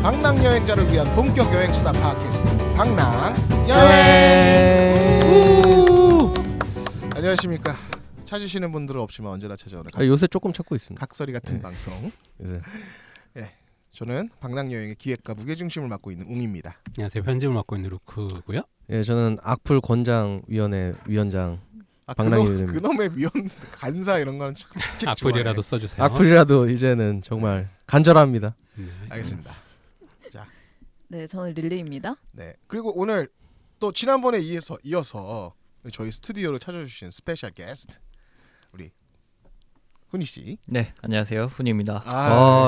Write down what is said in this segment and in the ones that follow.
방랑 여행자를 위한 본격 여행 수다 팟캐스트 방랑 네. 여행. 안녕하십니까. 찾으시는 분들은 없지만 언제나 찾아오는 요새 조금 찾고 있습니다. 각설이 같은 방송. 요새. 저는 방랑 여행의 기획과 무게중심을 맡고 있는 웅입니다. 안녕하세요. 편집을 맡고 있는 루크고요. 예, 저는 악플 권장위원회 위원장 방랑이입니다. 그놈의 위원 간사 이런 거는 참 악플이라도 써주세요. 악플이라도 이제는 정말 간절합니다. 네. 알겠습니다. 네, 저는 릴리입니다. 네. 그리고 오늘 또 지난번에 이어서 저희 스튜디오로 찾아주신 스페셜 게스트 우리 훈이 씨. 네, 안녕하세요. 훈입니다.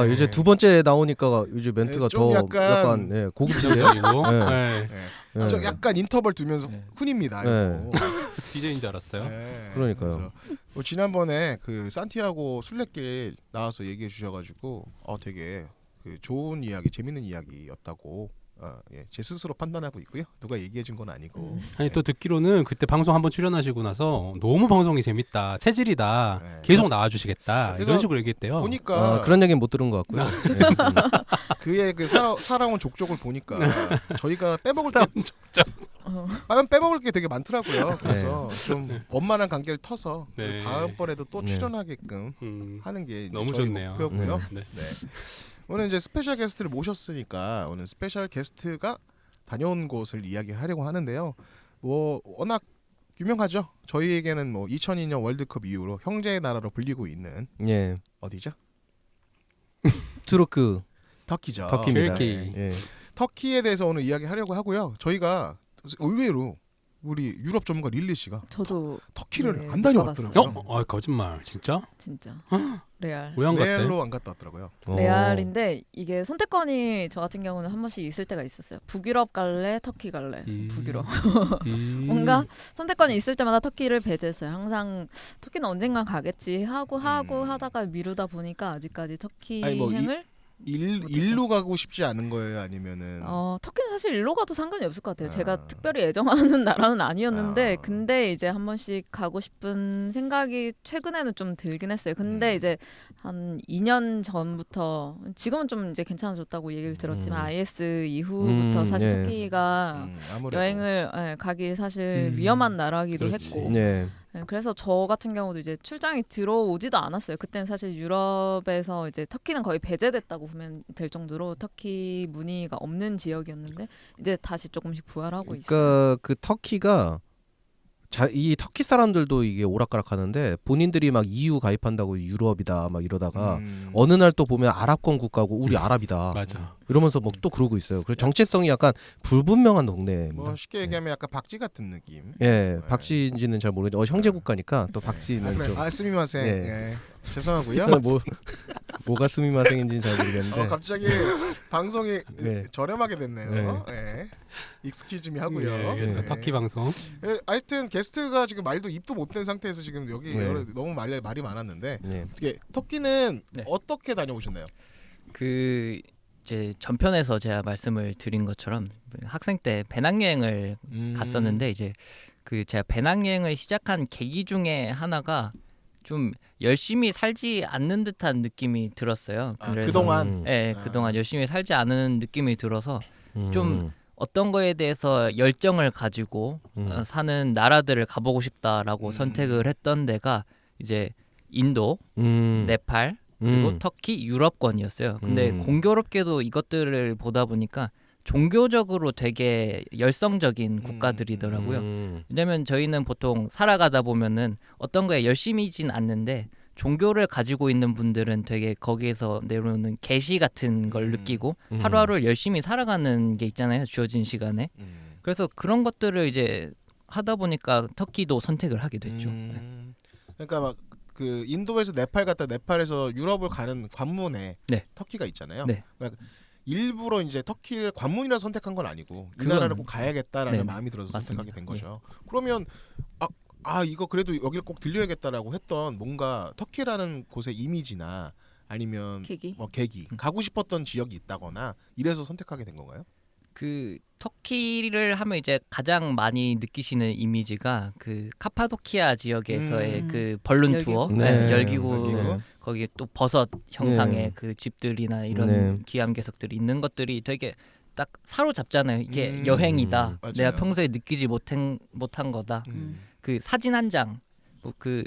네. 이제 두 번째 나오니까 이제 멘트가 좀 더 약간 예, 고급지네요. 그리고 네. 네. 저 약간 인터벌 두면서 훈입니다. 네. DJ인 줄 알았어요. 네. 그러니까요. 그래서 지난번에 그 산티아고 순례길 나와서 얘기해 주셔가지고 되게 그 좋은 이야기, 재밌는 이야기였다고 제 스스로 판단하고 있고요. 누가 얘기해 준 건 아니고. 아니 또 듣기로는 그때 방송 한번 출연하시고 나서 너무 방송이 재밌다, 체질이다, 네. 계속 나와주시겠다 그래서 이런 식으로 얘기했대요. 보니까 그런 얘기는 못 들은 것 같고요. 예. 그의 그 살아온 족적을 보니까 저희가 빼먹을 게 어. 빼먹을 게 되게 많더라고요. 그래서 좀 원만한 관계를 터서 네. 다음번에도 또 네. 출연하게끔 하는 게 너무 저희 좋네요. 목표고요. 네. 네. 오늘 이제 스페셜 게스트를 모셨으니까 오늘 스페셜 게스트가 다녀온 곳을 이야기하려고 하는데요. 뭐 워낙 유명하죠. 저희에게는 뭐 2002년 월드컵 이후로 형제의 나라로 불리고 있는 예. 어디죠? 투르크 터키죠. 터키입니다. 튀르키. 예. 터키에 대해서 오늘 이야기하려고 하고요. 저희가 의외로 우리 유럽 전문가 릴리 씨가 저도 터키를 네, 안 못 다녀왔더라고요. 거짓말 진짜? 진짜 레알. 왜 안 갔대? 레알로 안 갔다 왔더라고요. 레알인데 이게 선택권이 저 같은 경우는 한 번씩 있을 때가 있었어요. 북유럽 갈래, 터키 갈래. 북유럽. 뭔가 선택권이 있을 때마다 터키를 배제했어요. 항상 터키는 언젠간 가겠지 하고 하다가 미루다 보니까 아직까지 터키 아니, 뭐 행을 일로 가고 싶지 않은 거예요, 아니면은 터키는 사실 일로 가도 상관이 없을 것 같아요. 제가 아. 특별히 애정하는 나라는 아니었는데 아. 근데 이제 한 번씩 가고 싶은 생각이 최근에는 좀 들긴 했어요. 근데 이제 한 2년 전부터 지금은 좀 이제 괜찮아졌다고 얘기를 들었지만 IS 이후부터 사실 예. 터키가 아무래도 여행을 가기 사실 위험한 나라기도 그렇지. 했고 예. 그래서 저 같은 경우도 이제 출장이 들어오지도 않았어요. 그때는 사실 유럽에서 이제 터키는 거의 배제됐다고 보면 될 정도로 터키 문의가 없는 지역이었는데 이제 다시 조금씩 부활하고 있어요. 그러니까 그 터키가 이 터키 사람들도 이게 오락가락하는데 본인들이 막 EU 가입한다고 유럽이다 막 이러다가 어느 날 또 보면 아랍권 국가고 우리 아랍이다 맞아. 이러면서 막 또 그러고 있어요. 그래서 정체성이 약간 불분명한 동네입니다. 뭐 쉽게 얘기하면 약간 박쥐 같은 느낌. 예, 박씨인지는 잘 모르겠지만 형제 국가니까 또 박씨는 그래. 좀 스미마셍. 예. 예. 죄송하고요. 뭐가 스미마생인지는 잘 모르겠는데 갑자기 방송이 네. 저렴하게 됐네요. 예. 익스큐즈미 하고요. 예, 그래서 예. 터키 방송. 하여튼 게스트가 지금 말도 입도 못 댄 상태에서 지금 여기 네. 너무 말이 많았는데 예. 어떻게 터키는 네. 어떻게 다녀오셨나요? 그 이제 전편에서 제가 말씀을 드린 것처럼 학생 때 배낭여행을 갔었는데 이제 그 제가 배낭여행을 시작한 계기 중에 하나가 좀 열심히 살지 않는 듯한 느낌이 들었어요. 그래서 그동안 그동안 열심히 살지 않은 느낌이 들어서 좀 음. 어떤 거에 대해서 열정을 가지고 사는 나라들을 가보고 싶다라고 선택을 했던 데가 이제 인도, 네팔, 그리고 터키, 유럽권이었어요. 근데 공교롭게도 이것들을 보다 보니까 종교적으로 되게 열성적인 국가들이더라고요. 왜냐면 저희는 보통 살아가다 보면은 어떤 거에 열심이진 않는데 종교를 가지고 있는 분들은 되게 거기에서 내려오는 계시 같은 걸 느끼고 하루하루를 열심히 살아가는 게 있잖아요. 주어진 시간에. 그래서 그런 것들을 이제 하다 보니까 터키도 선택을 하게 됐죠. 그러니까 막 그 인도에서 네팔 갔다 네팔에서 유럽을 가는 관문에 네. 터키가 있잖아요. 네. 그러니까 일부러 이제 터키를 관문이라 선택한 건 아니고 이 그건- 나라를 꼭 가야겠다라는 네네. 마음이 들어서 맞습니다. 선택하게 된 거죠. 그러면 이거 그래도 여기를 꼭 들려야겠다라고 했던 뭔가 터키라는 곳의 이미지나 아니면 계기? 뭐 계기 가고 싶었던 지역이 있다거나 이래서 선택하게 된 건가요? 그 터키를 하면 이제 가장 많이 느끼시는 이미지가 그 카파도키아 지역에서의 그 벌룬 열기구. 투어, 네. 열기구 열기구. 거기 또 버섯 형상의 네. 그 집들이나 이런 네. 기암괴석들이 있는 것들이 되게 딱 사로잡잖아요. 이게 음. 여행이다. 맞아요. 내가 평소에 느끼지 못한 거다. 그 사진 한 장, 그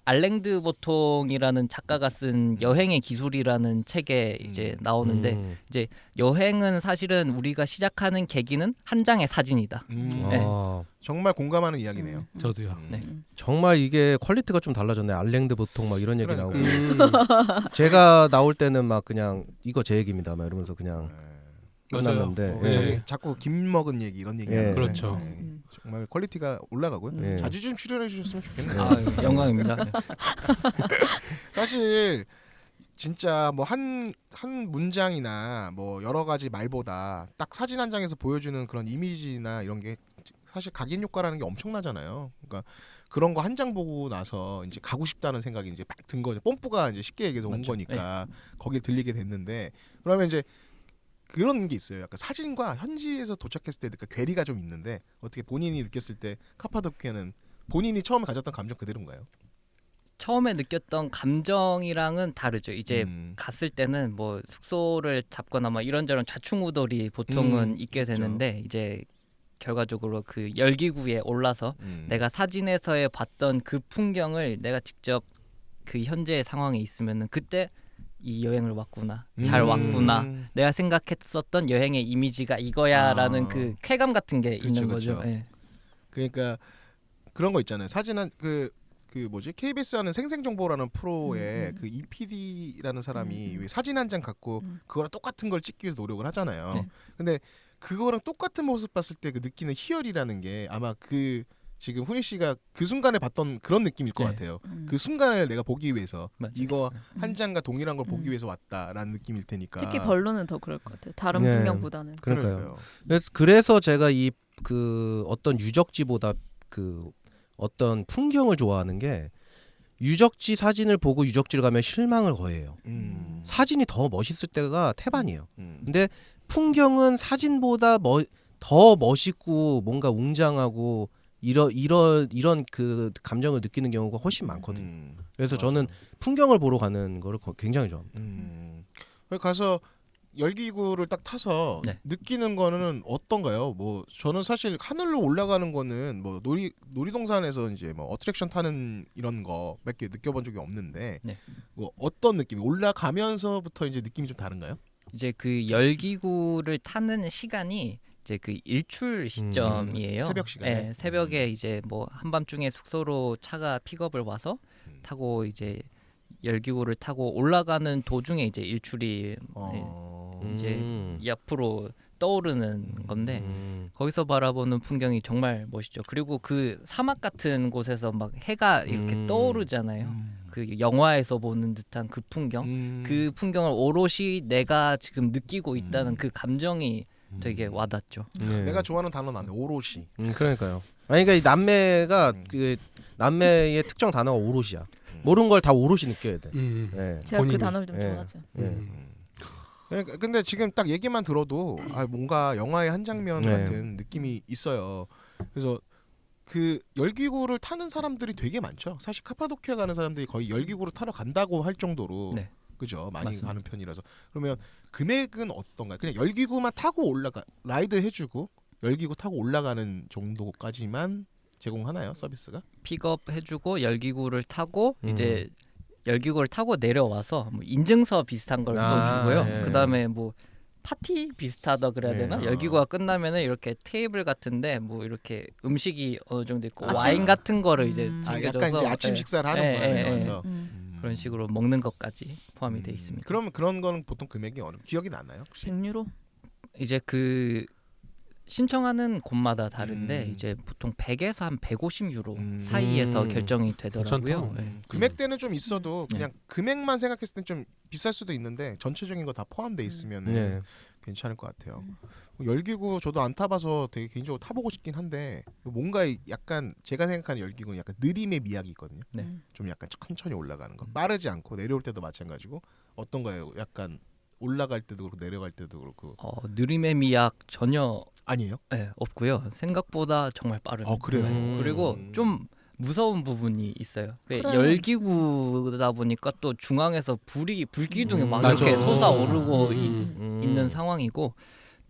알랭드 보통이라는 작가가 쓴 여행의 기술이라는 책에 이제 나오는데 이제 여행은 사실은 우리가 시작하는 계기는 한 장의 사진이다. 네. 정말 공감하는 이야기네요. 저도요. 네. 정말 이게 퀄리티가 좀 달라졌네. 알랭드 보통 막 이런 얘기 나오고. 그러니까요. 제가 나올 때는 막 그냥 이거 제 얘기입니다. 막 이러면서 그냥 끝났는데. 네. 저기 자꾸 김 먹은 얘기 이런 얘기 하는데 그렇죠. 정말 퀄리티가 올라가고요. 네. 자주 좀 출연해 주셨으면 좋겠네요. 아, 영광입니다. 사실 진짜 뭐 한 문장이나 뭐 여러 가지 말보다 딱 사진 한 장에서 보여주는 그런 이미지나 이런 게 사실 각인 효과라는 게 엄청나잖아요. 그러니까 그런 거 한 장 보고 나서 이제 가고 싶다는 생각이 이제 막 든 거죠. 뽐뿌가 이제 쉽게 얘기해서 온 맞죠. 거니까 거기에 들리게 됐는데 그러면 이제 그런 게 있어요. 약간 사진과 현지에서 도착했을 때 그러니까 괴리가 좀 있는데 어떻게 본인이 느꼈을 때 카파도키아는 본인이 처음에 가졌던 감정 그대로인가요? 처음에 느꼈던 감정이랑은 다르죠. 이제 갔을 때는 뭐 숙소를 잡거나 막 이런저런 좌충우돌이 보통은 있게 되는데 이제 결과적으로 그 열기구에 올라서 내가 사진에서의 봤던 그 풍경을 내가 직접 그 현재의 상황에 있으면은 그때 이 여행을 왔구나, 잘 왔구나, 내가 생각했었던 여행의 이미지가 이거야라는 그 쾌감 같은 게 있는 거죠. 그렇죠. 예. 그러니까 그런 거 있잖아요. 사진은 그 뭐지 KBS 하는 생생정보라는 프로에 그 EPD라는 사람이 왜 사진 한 장 갖고 그거랑 똑같은 걸 찍기 위해서 노력을 하잖아요. 네. 근데 그거랑 똑같은 모습 봤을 때 그 느끼는 희열이라는 게 아마 그 지금 훈이 씨가 그 순간에 봤던 그런 느낌일 것 네. 같아요. 그 순간을 내가 보기 위해서 맞아요. 이거 한 장과 동일한 걸 보기 위해서 왔다라는 느낌일 테니까. 특히 벌로는 더 그럴 것 같아요. 다른 네. 풍경보다는. 그러니까요. 그래서 제가 이 그 어떤 유적지보다 그 어떤 풍경을 좋아하는 게 유적지 사진을 보고 유적지를 가면 실망을 거해요. 사진이 더 멋있을 때가 태반이에요. 근데 풍경은 사진보다 더 멋있고 뭔가 웅장하고 이런 그 감정을 느끼는 경우가 훨씬 많거든요. 그래서 저는 풍경을 보러 가는 거를 굉장히 좋아합니다. 거기 가서 열기구를 딱 타서 네. 느끼는 거는 어떤가요? 뭐 저는 사실 하늘로 올라가는 거는 뭐 놀이동산에서 이제 뭐 어트랙션 타는 이런 거 몇 개 느껴본 적이 없는데 네. 뭐 어떤 느낌이 올라가면서부터 이제 느낌이 좀 다른가요? 이제 그 열기구를 타는 시간이 이제 그 일출 시점이에요. 새벽 시간에? 네, 새벽에 이제 뭐 한밤중에 숙소로 차가 픽업을 와서 타고 이제 열기구를 타고 올라가는 도중에 이제 일출이 이제 옆으로 떠오르는 건데 거기서 바라보는 풍경이 정말 멋있죠. 그리고 그 사막 같은 곳에서 막 해가 이렇게 떠오르잖아요. 그 영화에서 보는 듯한 그 풍경, 그 풍경을 오롯이 내가 지금 느끼고 있다는 그 감정이 되게 와닿죠. 네. 내가 좋아하는 단어는 안 돼. 오롯이. 그러니까요. 아니 그러니까 이 남매가 그 남매의 특정 단어가 오롯이야. 모르는 걸 다 오롯이 느껴야 돼. 네. 제가 본인이. 그 단어를 좀 네. 좋아하죠. 그러니까 근데 지금 딱 얘기만 들어도 뭔가 영화의 한 장면 네. 같은 느낌이 있어요. 그래서 그 열기구를 타는 사람들이 되게 많죠. 사실 카파도키아 가는 사람들이 거의 열기구를 타러 간다고 할 정도로 네. 그죠 많이 맞습니다. 가는 편이라서. 그러면 금액은 어떤가요? 그냥 열기구만 타고 라이드 해주고 열기구 타고 올라가는 정도까지만 제공하나요 서비스가? 픽업 해주고 열기구를 타고 이제 열기구를 타고 내려와서 뭐 인증서 비슷한 걸 또 주고요. 예. 그다음에 뭐 파티 비슷하다 그래야 되나? 예. 열기구가 끝나면은 이렇게 테이블 같은데 뭐 이렇게 음식이 어느 정도 있고 아침- 와인 같은 거를 이제 챙겨줘서 약간 이제 아침 예. 식사를 하는 예, 거예요. 예, 예. 그래서 그런 식으로 먹는 것까지 포함이 돼 있습니다. 그러면 그런 거는 보통 금액이 기억이 나나요? 혹시? 100유로? 이제 그 신청하는 곳마다 다른데 이제 보통 100에서 한 150유로 사이에서 결정이 되더라고요. 괜찮다. 네. 금액대는 좀 있어도 그냥 금액만 생각했을 땐 좀 비쌀 수도 있는데 전체적인 거 다 포함돼 있으면 네. 괜찮을 것 같아요. 열기구 저도 안 타봐서 되게 개인적으로 타보고 싶긴 한데 뭔가 약간 제가 생각하는 열기구는 약간 느림의 미학이 있거든요. 네. 좀 약간 천천히 올라가는 거, 빠르지 않고 내려올 때도 마찬가지고 어떤가요? 약간 올라갈 때도 그렇고 내려갈 때도 그렇고. 느림의 미학 전혀 아니에요? 없고요. 생각보다 정말 빠릅니다. 그래요? 그리고 좀 무서운 부분이 있어요. 그래. 열기구다 보니까 또 중앙에서 불기둥이 막 맞아. 이렇게 솟아오르고 음. 있는 상황이고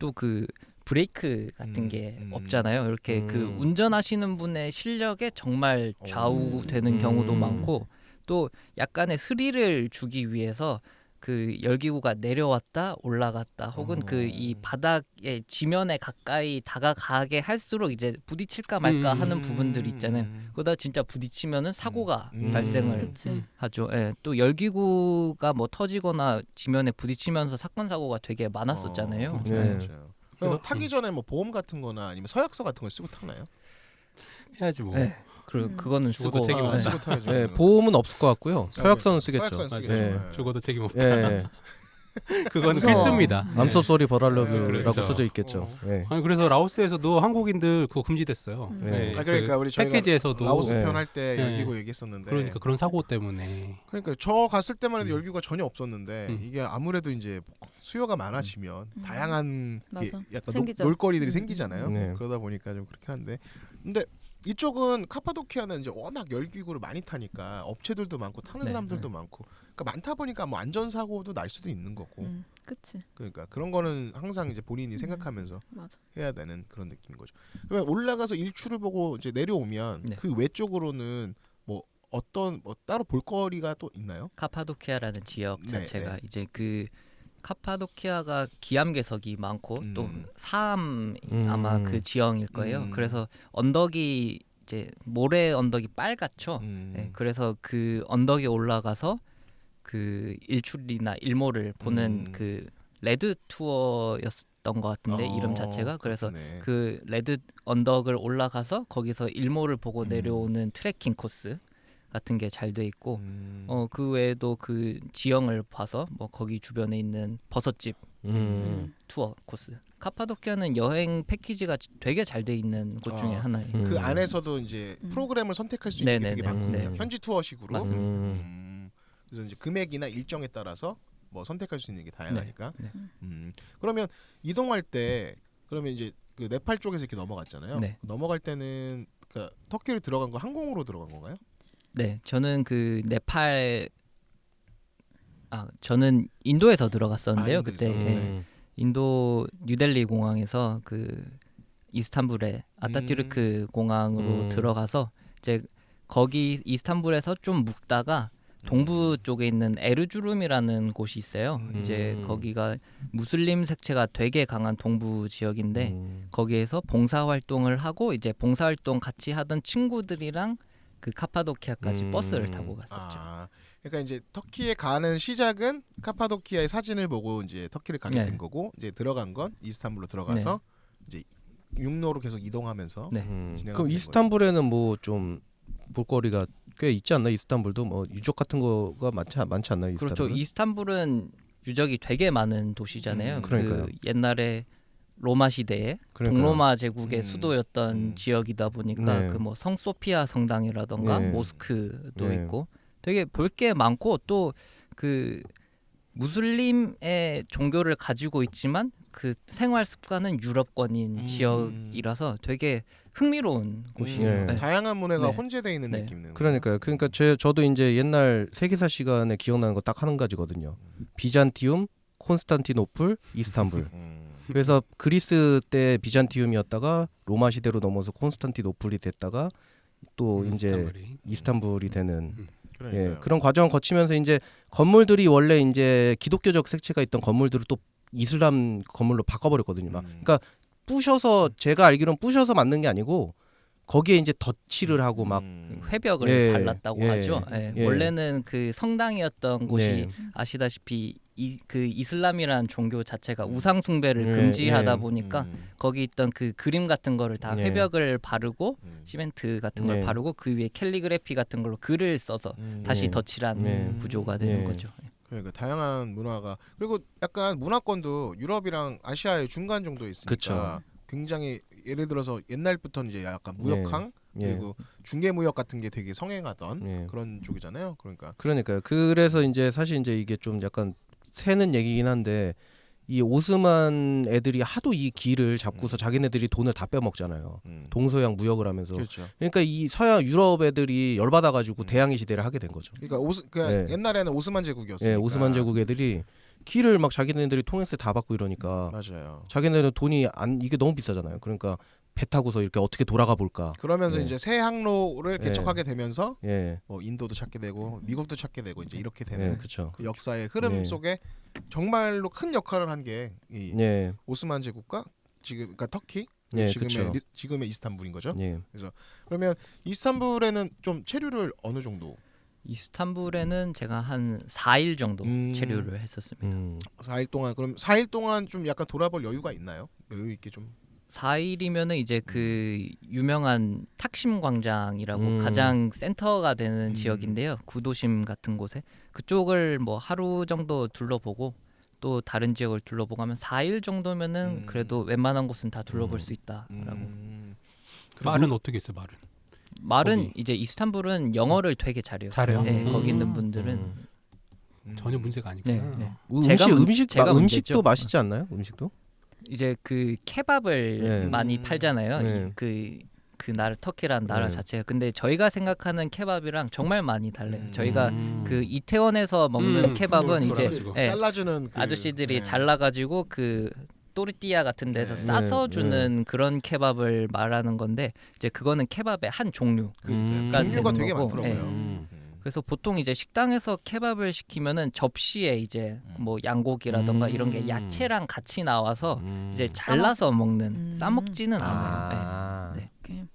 또 그 브레이크 같은 게 없잖아요. 이렇게 그 운전하시는 분의 실력에 정말 좌우되는 경우도 많고 또 약간의 스릴을 주기 위해서 그 열기구가 내려왔다 올라갔다 혹은 그 이 바닥의 지면에 가까이 다가가게 할수록 이제 부딪힐까 말까 하는 부분들이 있잖아요. 그러다 진짜 부딪히면은 사고가 발생을 그치. 하죠. 예. 또 열기구가 뭐 터지거나 지면에 부딪히면서 사건 사고가 되게 많았었잖아요. 네. 맞아요. 그럼 타기 전에 뭐 보험 같은 거나 아니면 서약서 같은 걸 쓰고 타나요? 해야지 뭐. 네. 그거는 죽어도 쓰고 책임 없다. 쓰고 타야죠. 네, 보험은 없을 것 같고요. 서약서는 쓰겠죠. 서약서는 쓰겠죠. 네. 네. 죽어도 책임 없다. 예. 그건 무서워. 필수입니다. I'm so sorry 버랄러뷰라고 그렇죠. 써져 있겠죠. 예. 아니 그래서 라오스에서도 한국인들 그거 금지됐어요. 네. 그러니까 우리 저희가 패키지에서도 라오스 네. 편 할 때 네. 열기구 얘기했었는데 그러니까 그런 사고 때문에 그러니까 저 갔을 때만 해도 열기구가 전혀 없었는데 음. 이게 아무래도 이제 수요가 많아지면 다양한 게 맞아. 약간 생기죠. 놀거리들이 생기잖아요. 네. 그러다 보니까 좀 그렇긴 한데 근데 이쪽은 카파도키아는 이제 워낙 열기구를 많이 타니까 업체들도 많고 타는 네, 사람들도 많고 그러니까 많다 보니까 뭐 안전사고도 날 수도 있는 거고 그치. 그러니까 그런 거는 항상 이제 본인이 생각하면서 맞아. 해야 되는 그런 느낌인 거죠. 그러면 올라가서 일출을 보고 이제 내려오면 네. 그 외쪽으로는 뭐 어떤 뭐 따로 볼거리가 또 있나요? 카파도키아라는 지역 네, 자체가 네. 이제 그 카파도키아가 기암괴석이 많고 또 사암 아마 그 지형일 거예요. 그래서 언덕이 이제 모래 언덕이 빨갛죠. 네, 그래서 그 언덕에 올라가서 그 일출이나 일몰을 보는 그 레드 투어였던 것 같은데 이름 자체가 그래서 네. 그 레드 언덕을 올라가서 거기서 일몰을 보고 내려오는 트레킹 코스 같은 게 잘 돼 있고 그 외에도 그 지형을 봐서 뭐 거기 주변에 있는 버섯집 투어 코스. 카파도키아는 여행 패키지가 되게 잘 돼 있는 곳 중에 하나예요. 그 안에서도 이제 프로그램을 선택할 수 있는 게 되게 네네네. 많군요. 네. 현지 투어식으로. 맞습니다. 그래서 이제 금액이나 일정에 따라서 뭐 선택할 수 있는 게 다양하니까. 네. 그러면 이동할 때 그러면 이제 그 네팔 쪽에서 이렇게 넘어갔잖아요. 네. 넘어갈 때는 그러니까 터키를 들어간 거 항공으로 들어간 건가요? 네, 저는 그 네팔 저는 인도에서 들어갔었는데요. 아, 그때 인도에서. 예. 인도 뉴델리 공항에서 그 이스탄불의 아타투르크 공항으로 들어가서 이제 거기 이스탄불에서 좀 묵다가 동부 쪽에 있는 에르주름이라는 곳이 있어요. 이제 거기가 무슬림 색채가 되게 강한 동부 지역인데 거기에서 봉사 활동을 하고 이제 봉사 활동 같이 하던 친구들이랑 그 카파도키아까지 버스를 타고 갔었죠. 그러니까 이제 터키에 가는 시작은 카파도키아의 사진을 보고 이제 터키를 가게 네. 된 거고 이제 들어간 건 이스탄불로 들어가서 이제 육로로 계속 이동하면서 네. 진행하는 그럼 거죠. 이스탄불에는 뭐 좀 볼거리가 꽤 있지 않나? 이스탄불도 뭐 유적 같은 거가 많지 않나요? 그렇죠. 이스탄불은? 이스탄불은 유적이 되게 많은 도시잖아요. 그러니까요. 그 옛날에 로마 시대에 그러니까요. 동로마 제국의 수도였던 음. 지역이다 보니까 네. 그 뭐 성소피아 성당이라던가 네. 모스크도 네. 있고 되게 볼 게 많고 또 그 무슬림의 종교를 가지고 있지만 그 생활 습관은 유럽권인 지역이라서 되게 흥미로운 곳이에요. 네. 다양한 문화가 네. 혼재되어 있는 네. 느낌이네요. 그러니까요. 그러니까 저도 이제 옛날 세계사 시간에 기억나는 거 딱 한 가지거든요. 비잔티움, 콘스탄티노플, 이스탄불. 그래서 그리스 때 비잔티움이었다가 로마 시대로 넘어서 콘스탄티노플이 됐다가 또 이제 이스탄불이 되는 그러니까요. 예, 그런 과정을 거치면서 이제 건물들이 원래 이제 기독교적 색채가 있던 건물들을 또 이슬람 건물로 바꿔버렸거든요. 막 그러니까 부셔서 제가 알기로는 부셔서 만든 게 아니고 거기에 이제 덧칠을 하고 막 회벽을 예, 발랐다고 예, 하죠. 예. 예. 원래는 그 성당이었던 곳이 네. 아시다시피 그 이슬람이라는 종교 자체가 우상 숭배를 예, 금지하다 예. 보니까 거기 있던 그 그림 같은 거를 다 예. 회벽을 바르고 시멘트 같은 걸 예. 바르고 그 위에 캘리그래피 같은 걸로 글을 써서 다시 예. 덧칠한 예. 구조가 되는 예. 거죠. 그러니까 다양한 문화가 그리고 약간 문화권도 유럽이랑 아시아의 중간 정도에 있으니까 그쵸. 굉장히 예를 들어서 옛날부터는 이제 약간 무역항 예. 그리고 중개 무역 같은 게 되게 성행하던 예. 그런 쪽이잖아요. 그러니까 그러니까요. 그래서 이제 사실 이제 이게 좀 약간 새는 얘기긴 한데 이 오스만 애들이 하도 이 길을 잡고서 자기네들이 돈을 다 빼먹잖아요. 동서양 무역을 하면서. 그렇죠. 그러니까 이 서양 유럽 애들이 열받아가지고 대항해 시대를 하게 된 거죠. 그러니까 네. 옛날에는 오스만 제국이었으니까. 예, 오스만 제국 애들이 길을 막 자기네들이 통행세 다 받고 이러니까 맞아요. 자기네들은 돈이 안 이게 너무 비싸잖아요. 그러니까 배 타고서 이렇게 어떻게 돌아가 볼까. 그러면서 네. 이제 새 항로를 네. 개척하게 되면서 예, 뭐 인도도 찾게 되고 미국도 찾게 되고 이제 이렇게 예, 되는 그렇죠. 그 역사의 흐름 네. 속에 정말로 큰 역할을 한 게 이 예, 오스만 제국과 지금 그러니까 터키 예, 지금의 그쵸. 지금의 이스탄불인 거죠. 예. 그러면 이스탄불에는 좀 체류를 어느 정도? 이스탄불에는 제가 한 4일 정도 체류를 했었습니다. 4일 동안 그럼 4일 동안 좀 약간 돌아볼 여유가 있나요? 여유 있게 좀. 4일이면은 이제 그 유명한 탁심 광장이라고 가장 센터가 되는 지역인데요. 구도심 같은 곳에 그쪽을 뭐 하루 정도 둘러보고 또 다른 지역을 둘러보고 하면 4일 정도면은 그래도 웬만한 곳은 다 둘러볼 수 있다라고. 말은 어떻게 했어요? 말은 거기. 이제 이스탄불은 영어를 되게 잘해요. 잘해요? 네, 거기 있는 분들은 전혀 문제가 아니구나. 네, 네. 음식도 문제죠. 맛있지 않나요? 음식도? 이제 그 케밥을 네. 많이 팔잖아요. 네. 그 나라 터키란 나라 네. 자체가. 근데 저희가 생각하는 케밥이랑 정말 많이 달라요. 저희가 음. 그 이태원에서 먹는 케밥은 이제 돌아가지고. 예, 잘라주는 그, 아저씨들이 네. 잘라가지고 그 또르띠아 같은 데서 네. 싸서 주는 그런 케밥을 말하는 건데 이제 그거는 케밥의 한 종류. 그러니까 종류가 되는 되게 거고, 많더라고요. 음. 그래서 보통 이제 식당에서 케밥을 시키면은 접시에 이제 뭐 양고기라던가 이런 게 야채랑 같이 나와서 이제 잘라서 먹는 싸먹지는 않아요. 아. 네. 이렇게.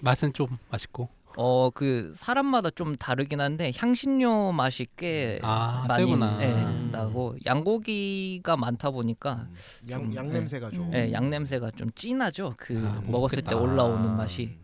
맛은 좀 맛있고. 그 사람마다 좀 다르긴 한데 향신료 맛이 꽤 많이 세구나. 나고 양고기가 많다 보니까 좀, 양 냄새가 좀. 양 냄새가 좀 진하죠. 그 못 먹었을 때 먹겠다. 올라오는 맛이.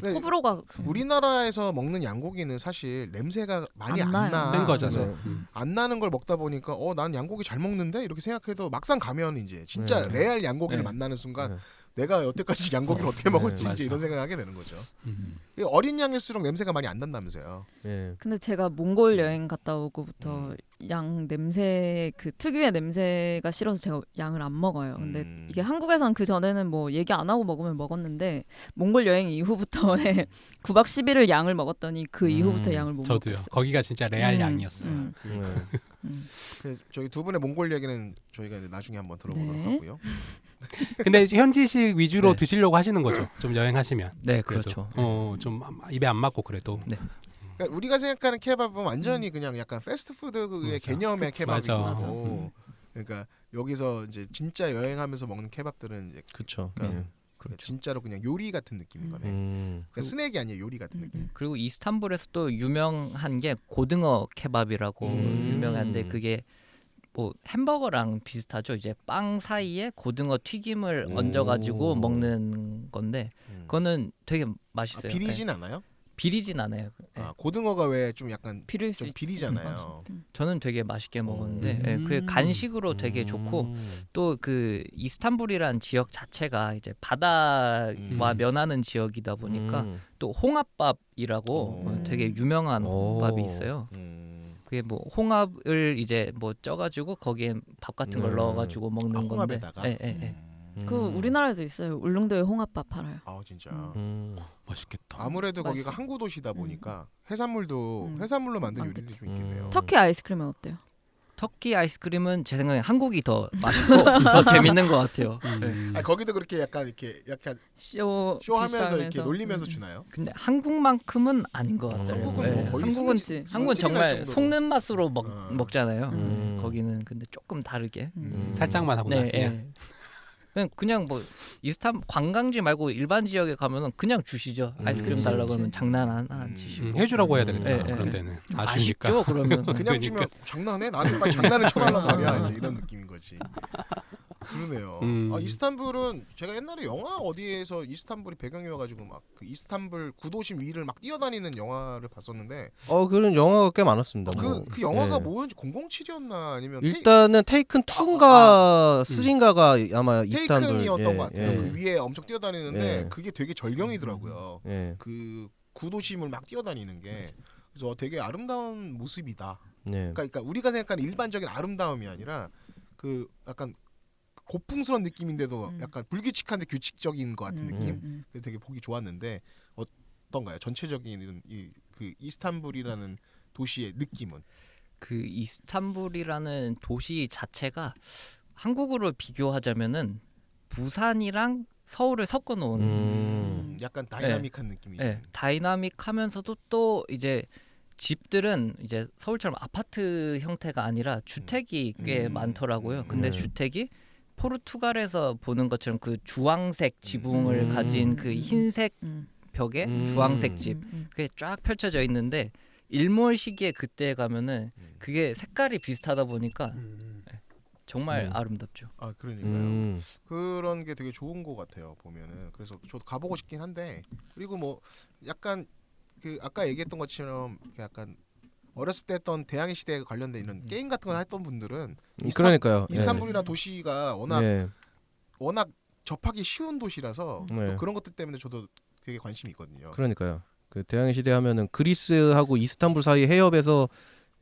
근데 호불호가 우리나라에서 먹는 양고기는 사실 냄새가 많이 안 안 나요. 나. 뺀 거잖아요. 그래서 안 나는 걸 먹다 보니까 난 양고기 잘 먹는데 이렇게 생각해도 막상 가면 이제 진짜 네. 레알 양고기를 네. 만나는 순간 네. 내가 여태까지 양고기를 어떻게 먹었지 맞아. 이제 이런 생각을 하게 되는 거죠. 음. 어린 양일수록 냄새가 많이 안 난다면서요. 예. 근데 제가 몽골 여행 갔다 오고부터 양 냄새 그 특유의 냄새가 싫어서 제가 양을 안 먹어요. 근데 이게 한국에선 그 전에는 뭐 얘기 안 하고 먹으면 먹었는데 몽골 여행 이후부터에 9박 10일을 양을 먹었더니 그 이후부터 양을 못 저도요. 먹겠어요. 거기가 진짜 레알 양이었어요. 네. 그래서 저희 두 분의 몽골 얘기는 저희가 이제 나중에 한번 들어보도록 네. 하고요. 근데 현지식 위주로 네. 드시려고 하시는 거죠. 좀 여행하시면. 네, 그래도. 그렇죠. 좀 입에 안 맞고 그래도. 네. 그러니까 우리가 생각하는 케밥은 완전히 그냥 약간 패스트푸드의 맞아. 개념의 맞아. 케밥이고, 그러니까 여기서 이제 진짜 여행하면서 먹는 케밥들은 이제 그렇죠. 그러니까 예. 진짜로 그냥 요리 같은 느낌인 거네. 음. 그러니까 스낵이 아니에요, 요리 같은 느낌. 그리고 이스탄불에서 또 유명한 게 고등어 케밥이라고 유명한데 그게 뭐 햄버거랑 비슷하죠. 이제 빵 사이에 고등어 튀김을 얹어가지고 먹는 건데 그거는 되게 맛있어요. 비리진 않아요? 비리진 않아요. 네. 고등어가 왜 좀 약간 비릴 수 좀 있지. 비리잖아요. 저는 되게 맛있게 먹었는데 그게 간식으로 되게 좋고 또 그 이스탄불이란 지역 자체가 이제 바다와 면하는 지역이다 보니까 또 홍합밥이라고 되게 유명한 밥이 있어요. 그게 뭐 홍합을 이제 뭐 쪄가지고 거기에 밥 같은 걸 넣어가지고 먹는 건데. 홍합에다가. 그 우리나라에도 있어요. 울릉도에 홍합밥 팔아요. 아 진짜. 맛있겠다. 아무래도 거기가 맛있어. 항구 도시다 보니까 해산물도 해산물로 만든 요리들이 많겠지. 좀 있겠네요. 터키 아이스크림은 어때요? 터키 아이스크림은 제 생각에 한국이 더 맛있고 더 재밌는 것 같아요. 네. 거기도 그렇게 약간 쇼하면서 이렇게 놀리면서 주나요? 근데 한국만큼은 아닌 것 같아요. 한국은 뭐 거의 한국은 승질 한국은 날 정말 정도로. 속는 맛으로 먹잖아요. 음. 거기는 근데 조금 다르게. 살짝만 하고 네, 나면. 예. 그냥 뭐 이스탄 관광지 말고 일반 지역에 가면은 그냥 주시죠. 아이스크림 그치, 달라고 그치. 하면 장난 안 치시고. 해주라고 해야 되겠다. 예, 그런 예. 데는 아쉬우니까. 아쉽죠 그러면. 그냥 주면 장난해? 나한테 막 장난을 쳐달란 말이야. 이제 이런 느낌인 거지. 그러네요. 이스탄불은 제가 옛날에 영화 어디에서 이스탄불이 배경이어가지고 막 그 이스탄불 구도심 위를 막 뛰어다니는 영화를 봤었는데 그런 영화가 꽤 많았습니다. 그 영화가 예. 뭐였지 007이었나 아니면 일단은 테이큰 2인가 3인가가 아마 이스탄불 테이큰이었던 것 같아요. 예. 그 위에 엄청 뛰어다니는데 예. 그게 되게 절경이더라고요. 예. 그 구도심을 막 뛰어다니는 게 그래서 되게 아름다운 모습이다. 네. 그러니까 우리가 생각하는 일반적인 아름다움이 아니라 그 약간 고풍스러운 느낌인데도 약간 불규칙한데 규칙적인 것 같은 느낌. 그래서 되게 보기 좋았는데 어떤가요? 전체적인 그 이스탄불이라는 도시의 느낌은? 그 이스탄불이라는 도시 자체가 한국으로 비교하자면은 부산이랑 서울을 섞어 놓은 약간 다이나믹한 느낌이죠. 네, 다이나믹하면서도 또 이제 집들은 이제 서울처럼 아파트 형태가 아니라 주택이 꽤 많더라고요. 근데 주택이 포르투갈에서 보는 것처럼 그 주황색 지붕을 가진 그 흰색 벽에 주황색 집 그게 쫙 펼쳐져 있는데 일몰 시기에 그때 가면은 그게 색깔이 비슷하다 보니까 정말 아름답죠. 아 그러니까요. 그런 게 되게 좋은 것 같아요. 보면은 그래서 저도 가보고 싶긴 한데 그리고 뭐 약간 그 아까 얘기했던 것처럼 약간 어렸을 때 했던 대항해 시대에 관련된 이런 게임 같은 걸 했던 분들은 그러니까요. 이스탄불이나 도시가 워낙 네. 워낙 접하기 쉬운 도시라서 네. 또 그런 것들 때문에 저도 되게 관심이 있거든요. 그러니까요. 그 대항해 시대 하면은 그리스하고 이스탄불 사이 해협에서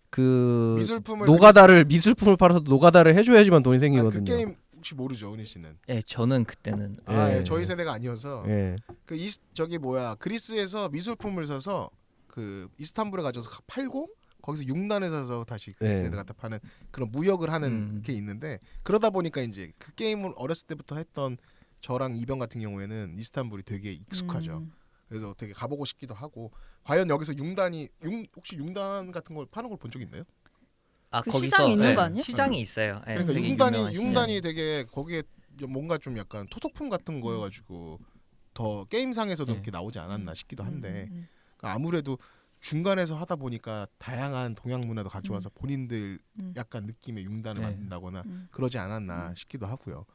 그 미술품을 팔아서 노가다를 해줘야지만 돈이 생기거든요. 그 게임 혹시 모르죠, 은희 씨는? 예, 저는 그때는 예, 저희 세대가 아니어서 그 저기 뭐야 그리스에서 미술품을 사서 그 이스탄불에 가져서 팔고 거기서 융단을 사서 다시 그리스에 갖다 파는 그런 무역을 하는 게 있는데 그러다 보니까 이제 그 게임을 어렸을 때부터 했던 저랑 이병 같은 경우에는 이스탄불이 되게 익숙하죠. 그래서 되게 가보고 싶기도 하고 과연 여기서 혹시 융단 같은 걸 파는 걸 본 적 있나요? 아, 그 거기서 시장이 있는 거 아니에요? 시장이 있어요. 예, 그러니까 되게 융단이 유명한 융단이 되게 거기에 뭔가 좀 약간 토속품 같은 거여가지고 더 게임상에서도 이렇게 나오지 않았나 싶기도 한데 그러니까 아무래도 중간에서 하다 보니까 다양한 동양 문화도 가져와서 본인들 약간 느낌의 융단을 만든다거나 그러지 않았나 싶기도 하고요.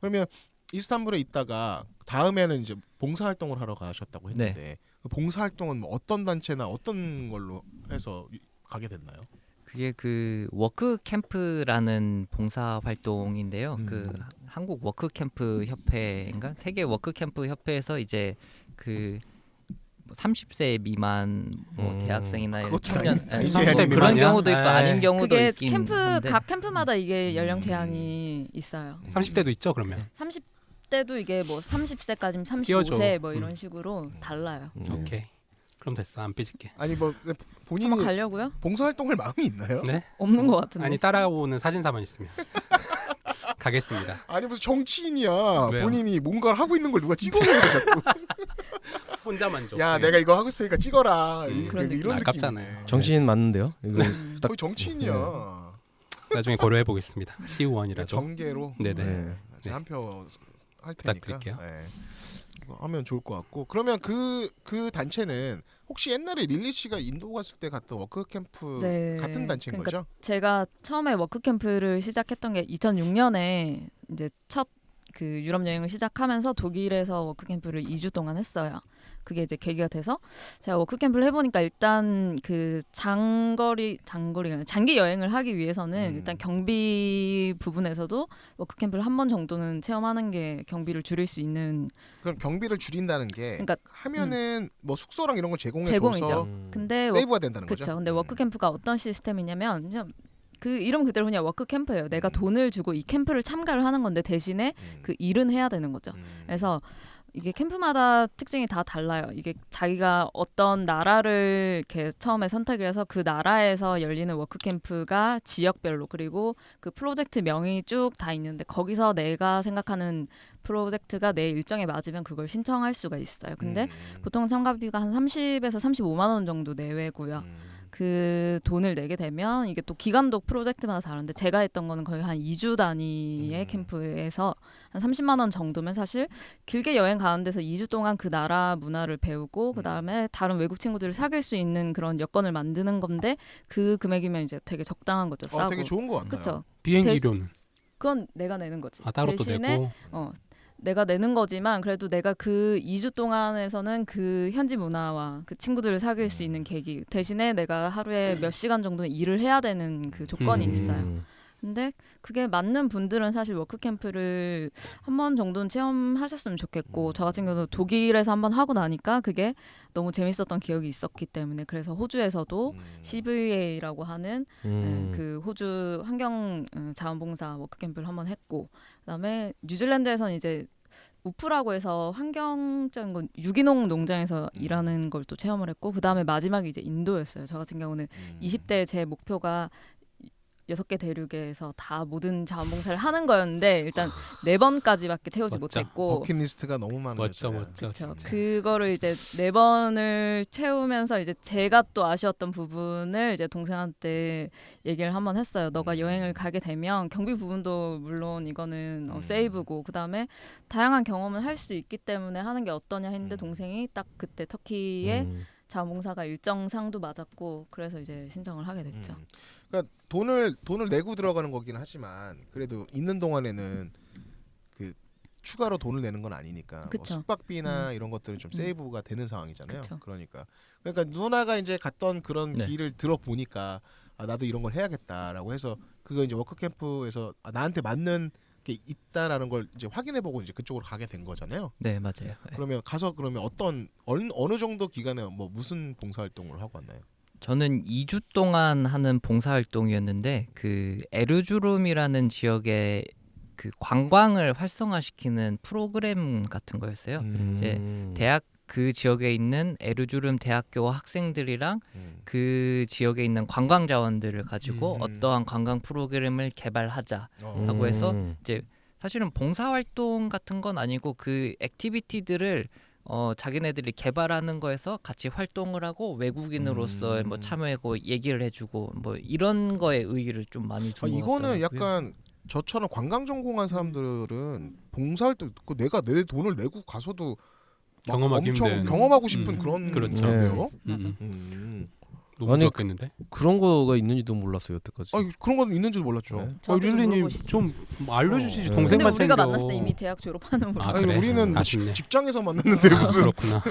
그러면 이스탄불에 있다가 다음에는 이제 봉사활동을 하러 가셨다고 했는데 그 봉사활동은 뭐 어떤 단체나 어떤 걸로 해서 가게 됐나요? 그게 그 워크 캠프라는 봉사 활동인데요. 그 한국 워크 캠프 협회인가 세계 워크 캠프 협회에서 이제 그 30세 미만 뭐 대학생이나 그것도 청년 아니지. 뭐 30대 그런 미만이야? 경우도 있고 아닌 경우도 그게 있긴 캠프 한데 각 캠프마다 이게 연령 제한이 있어요. 30대도 있죠 그러면. 30대도 이게 뭐 30세까지면 35세 끼워줘. 뭐 이런 식으로 달라요. 오케이. 그럼 됐어 안 삐질게. 아니 뭐 본인이 한번 가려고요? 봉사활동할 마음이 있나요? 네? 없는 것 같은데. 아니 따라오는 사진사만 있으면 가겠습니다. 아니 무슨 정치인이야. 왜요? 본인이 뭔가를 하고 있는 걸 누가 찍어내는 거 자꾸. 혼자만 줘. 야 내가 이거 하고 있으니까 찍어라. 그런 느낌. 이런 아깝잖아요. 느낌이네. 정신 맞는데요. 이거 딱 거의 정치인이야. 나중에 고려해 보겠습니다. 시의원이라도. 정계로. 네네. 네. 한표 할 테니까. 부탁드릴게요. 네. 이거 하면 좋을 것 같고. 그러면 그 단체는 혹시 옛날에 릴리 씨가 인도 갔을 때 갔던 워크 캠프 네. 같은 단체인 그러니까 거죠? 제가 처음에 워크 캠프를 시작했던 게 2006년에 이제 첫 그 유럽 여행을 시작하면서 독일에서 워크 캠프를 2주 동안 했어요. 그게 이제 계기가 돼서 제가 워크 캠프를 해보니까 일단 그 장기 여행을 하기 위해서는 일단 경비 부분에서도 워크 캠프를 한 번 정도는 체험하는 게 경비를 줄일 수 있는. 그럼 경비를 줄인다는 게 그러니까 하면은 뭐 숙소랑 이런 걸 제공해줘서 제공이죠. 근데 세이브가 된다는 거죠? 그렇죠. 근데 워크 캠프가 어떤 시스템이냐면 그냥 그 이름 그대로 그냥 워크 캠프예요. 내가 돈을 주고 이 캠프를 참가를 하는 건데 대신에 그 일은 해야 되는 거죠. 그래서 이게 캠프마다 특징이 다 달라요. 이게 자기가 어떤 나라를 이렇게 처음에 선택을 해서 그 나라에서 열리는 워크 캠프가 지역별로 그리고 그 프로젝트 명이 쭉 다 있는데 거기서 내가 생각하는 프로젝트가 내 일정에 맞으면 그걸 신청할 수가 있어요. 근데 보통 참가비가 한 30에서 35만 원 정도 내외고요. 그 돈을 내게 되면 이게 또 기간도 프로젝트마다 다른데 제가 했던 거는 거의 한 2주 단위의 캠프에서 한 30만 원 정도면 사실 길게 여행 가는 데서 2주 동안 그 나라 문화를 배우고 그다음에 다른 외국 친구들을 사귈 수 있는 그런 여건을 만드는 건데 그 금액이면 이제 되게 적당한 거죠. 싸고. 되게 좋은 것 같아요. 그렇죠. 비행기료는 그건 내가 내는 거지. 아 따로 또 대신에 내고. 내가 내는 거지만 그래도 내가 그 2주 동안에서는 그 현지 문화와 그 친구들을 사귈 수 있는 계기 대신에 내가 하루에 몇 시간 정도는 일을 해야 되는 그 조건이 있어요. 근데 그게 맞는 분들은 사실 워크캠프를 한 번 정도는 체험하셨으면 좋겠고 저 같은 경우도 독일에서 한번 하고 나니까 그게 너무 재밌었던 기억이 있었기 때문에 그래서 호주에서도 CVA라고 하는 그 호주 환경 자원봉사 워크캠프를 한번 했고 그다음에 뉴질랜드에서는 이제 우프라고 해서 환경적인 건 유기농 농장에서 일하는 걸 또 체험을 했고 그다음에 마지막이 이제 인도였어요. 저 같은 경우는 20대 제 목표가 6개 대륙에서 다 모든 자원봉사를 하는 거였는데 일단 4번까지밖에 채우지 멋져. 못했고 버킷리스트가 너무 많으셨잖아요. 멋져. 그렇죠. 진짜. 그거를 이제 4번을 채우면서 이제 제가 또 아쉬웠던 부분을 이제 동생한테 얘기를 한번 했어요. 너가 여행을 가게 되면 경비 부분도 물론 이거는 세이브고 그다음에 다양한 경험을 할 수 있기 때문에 하는 게 어떠냐 했는데 동생이 딱 그때 터키에 자원봉사가 일정 상도 맞았고 그래서 이제 신청을 하게 됐죠. 그러니까 돈을 내고 들어가는 거긴 하지만 그래도 있는 동안에는 그 추가로 돈을 내는 건 아니니까 뭐 그쵸. 숙박비나 이런 것들은 좀 세이브가 되는 상황이잖아요. 그쵸. 그러니까 누나가 이제 갔던 그런 네. 길을 들어보니까 아, 나도 이런 걸 해야겠다라고 해서 그거 이제 워크캠프에서 아, 나한테 맞는 게 있다라는 걸 이제 확인해보고 이제 그쪽으로 가게 된 거잖아요. 네, 맞아요. 네. 그러면 가서 그러면 어느 정도 기간에 뭐 무슨 봉사활동을 하고 왔나요? 저는 2주 동안 하는 봉사활동이었는데 그 에르주름이라는 지역의 그 관광을 활성화시키는 프로그램 같은 거였어요. 이제 대학 그 지역에 있는 에르주름 대학교 학생들이랑 그 지역에 있는 관광 자원들을 가지고 어떠한 관광 프로그램을 개발하자라고 해서 이제 사실은 봉사활동 같은 건 아니고 그 액티비티들을 자기네들이 개발하는 거에서 같이 활동을 하고 외국인으로서 뭐 참여하고 얘기를 해주고 뭐 이런 거에 의의를 좀 많이 둔 것 이거는 같더라고요. 약간 저처럼 관광 전공한 사람들은 봉사활동 그 내가 내 돈을 내고 가서도 막 경험하기 엄청 힘든. 경험하고 싶은 그런 그렇죠. 건데요. 맞아. 너무 아니, 좋았겠는데. 그런 거가 있는지도 몰랐어요 여태까지. 아 그런 건 있는지도 몰랐죠. 네. 저한테 좀 릴리님 물어보시죠. 좀 알려주시지. 네. 근데 동생만 우리가 챙겨. 만났을 때 이미 대학 졸업하는 분. 아, 아니 그래? 우리는 아쉽네. 직장에서 만났는데 무슨 그렇구나.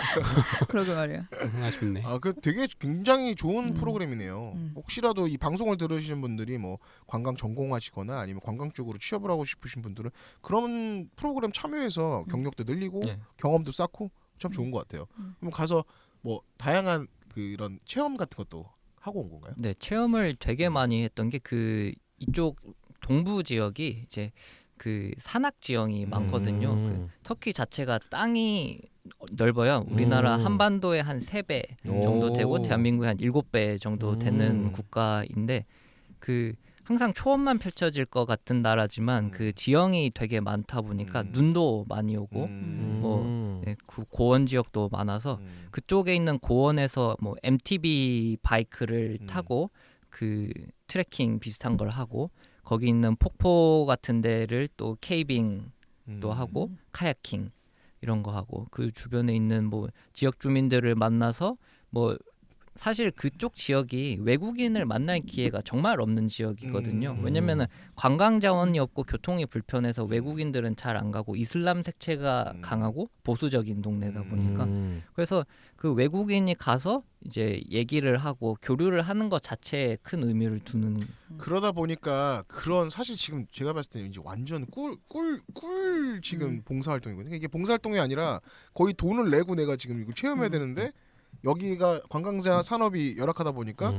그러게 말이야. 아쉽네. 아 그 되게 굉장히 좋은 프로그램이네요. 음. 혹시라도 이 방송을 들으시는 분들이 뭐 관광 전공하시거나 아니면 관광 쪽으로 취업을 하고 싶으신 분들은 그런 프로그램 참여해서 경력도 늘리고 네. 경험도 쌓고 참 좋은 것 같아요. 그럼 가서 뭐 다양한 그런 체험 같은 것도 하고 온 건가요? 네, 체험을 되게 많이 했던 게 그 이쪽 동부 지역이 이제 그 산악 지형이 많거든요. 그 터키 자체가 땅이 넓어요. 우리나라 한반도의 한 3배 정도 되고 대한민국의 한 7배 정도 되는 국가인데 그 항상 초원만 펼쳐질 것 같은 나라지만 그 지형이 되게 많다 보니까 눈도 많이 오고 뭐 네, 그 고원 지역도 많아서 그쪽에 있는 고원에서 뭐 MTB 바이크를 타고 그 트레킹 비슷한 걸 하고 거기 있는 폭포 같은 데를 또 케이빙도 하고 카야킹 이런 거 하고 그 주변에 있는 뭐 지역 주민들을 만나서 뭐 사실 그쪽 지역이 외국인을 만날 기회가 정말 없는 지역이거든요. 왜냐면은 관광 자원이 없고 교통이 불편해서 외국인들은 잘 안 가고 이슬람 색채가 강하고 보수적인 동네다 보니까 그래서 그 외국인이 가서 이제 얘기를 하고 교류를 하는 것 자체에 큰 의미를 두는 그러다 보니까 그런 사실 지금 제가 봤을 때 이제 완전 꿀 지금 봉사활동이거든요. 이게 봉사활동이 아니라 거의 돈을 내고 내가 지금 이걸 체험해야 되는데 여기가 관광자 산업이 열악하다 보니까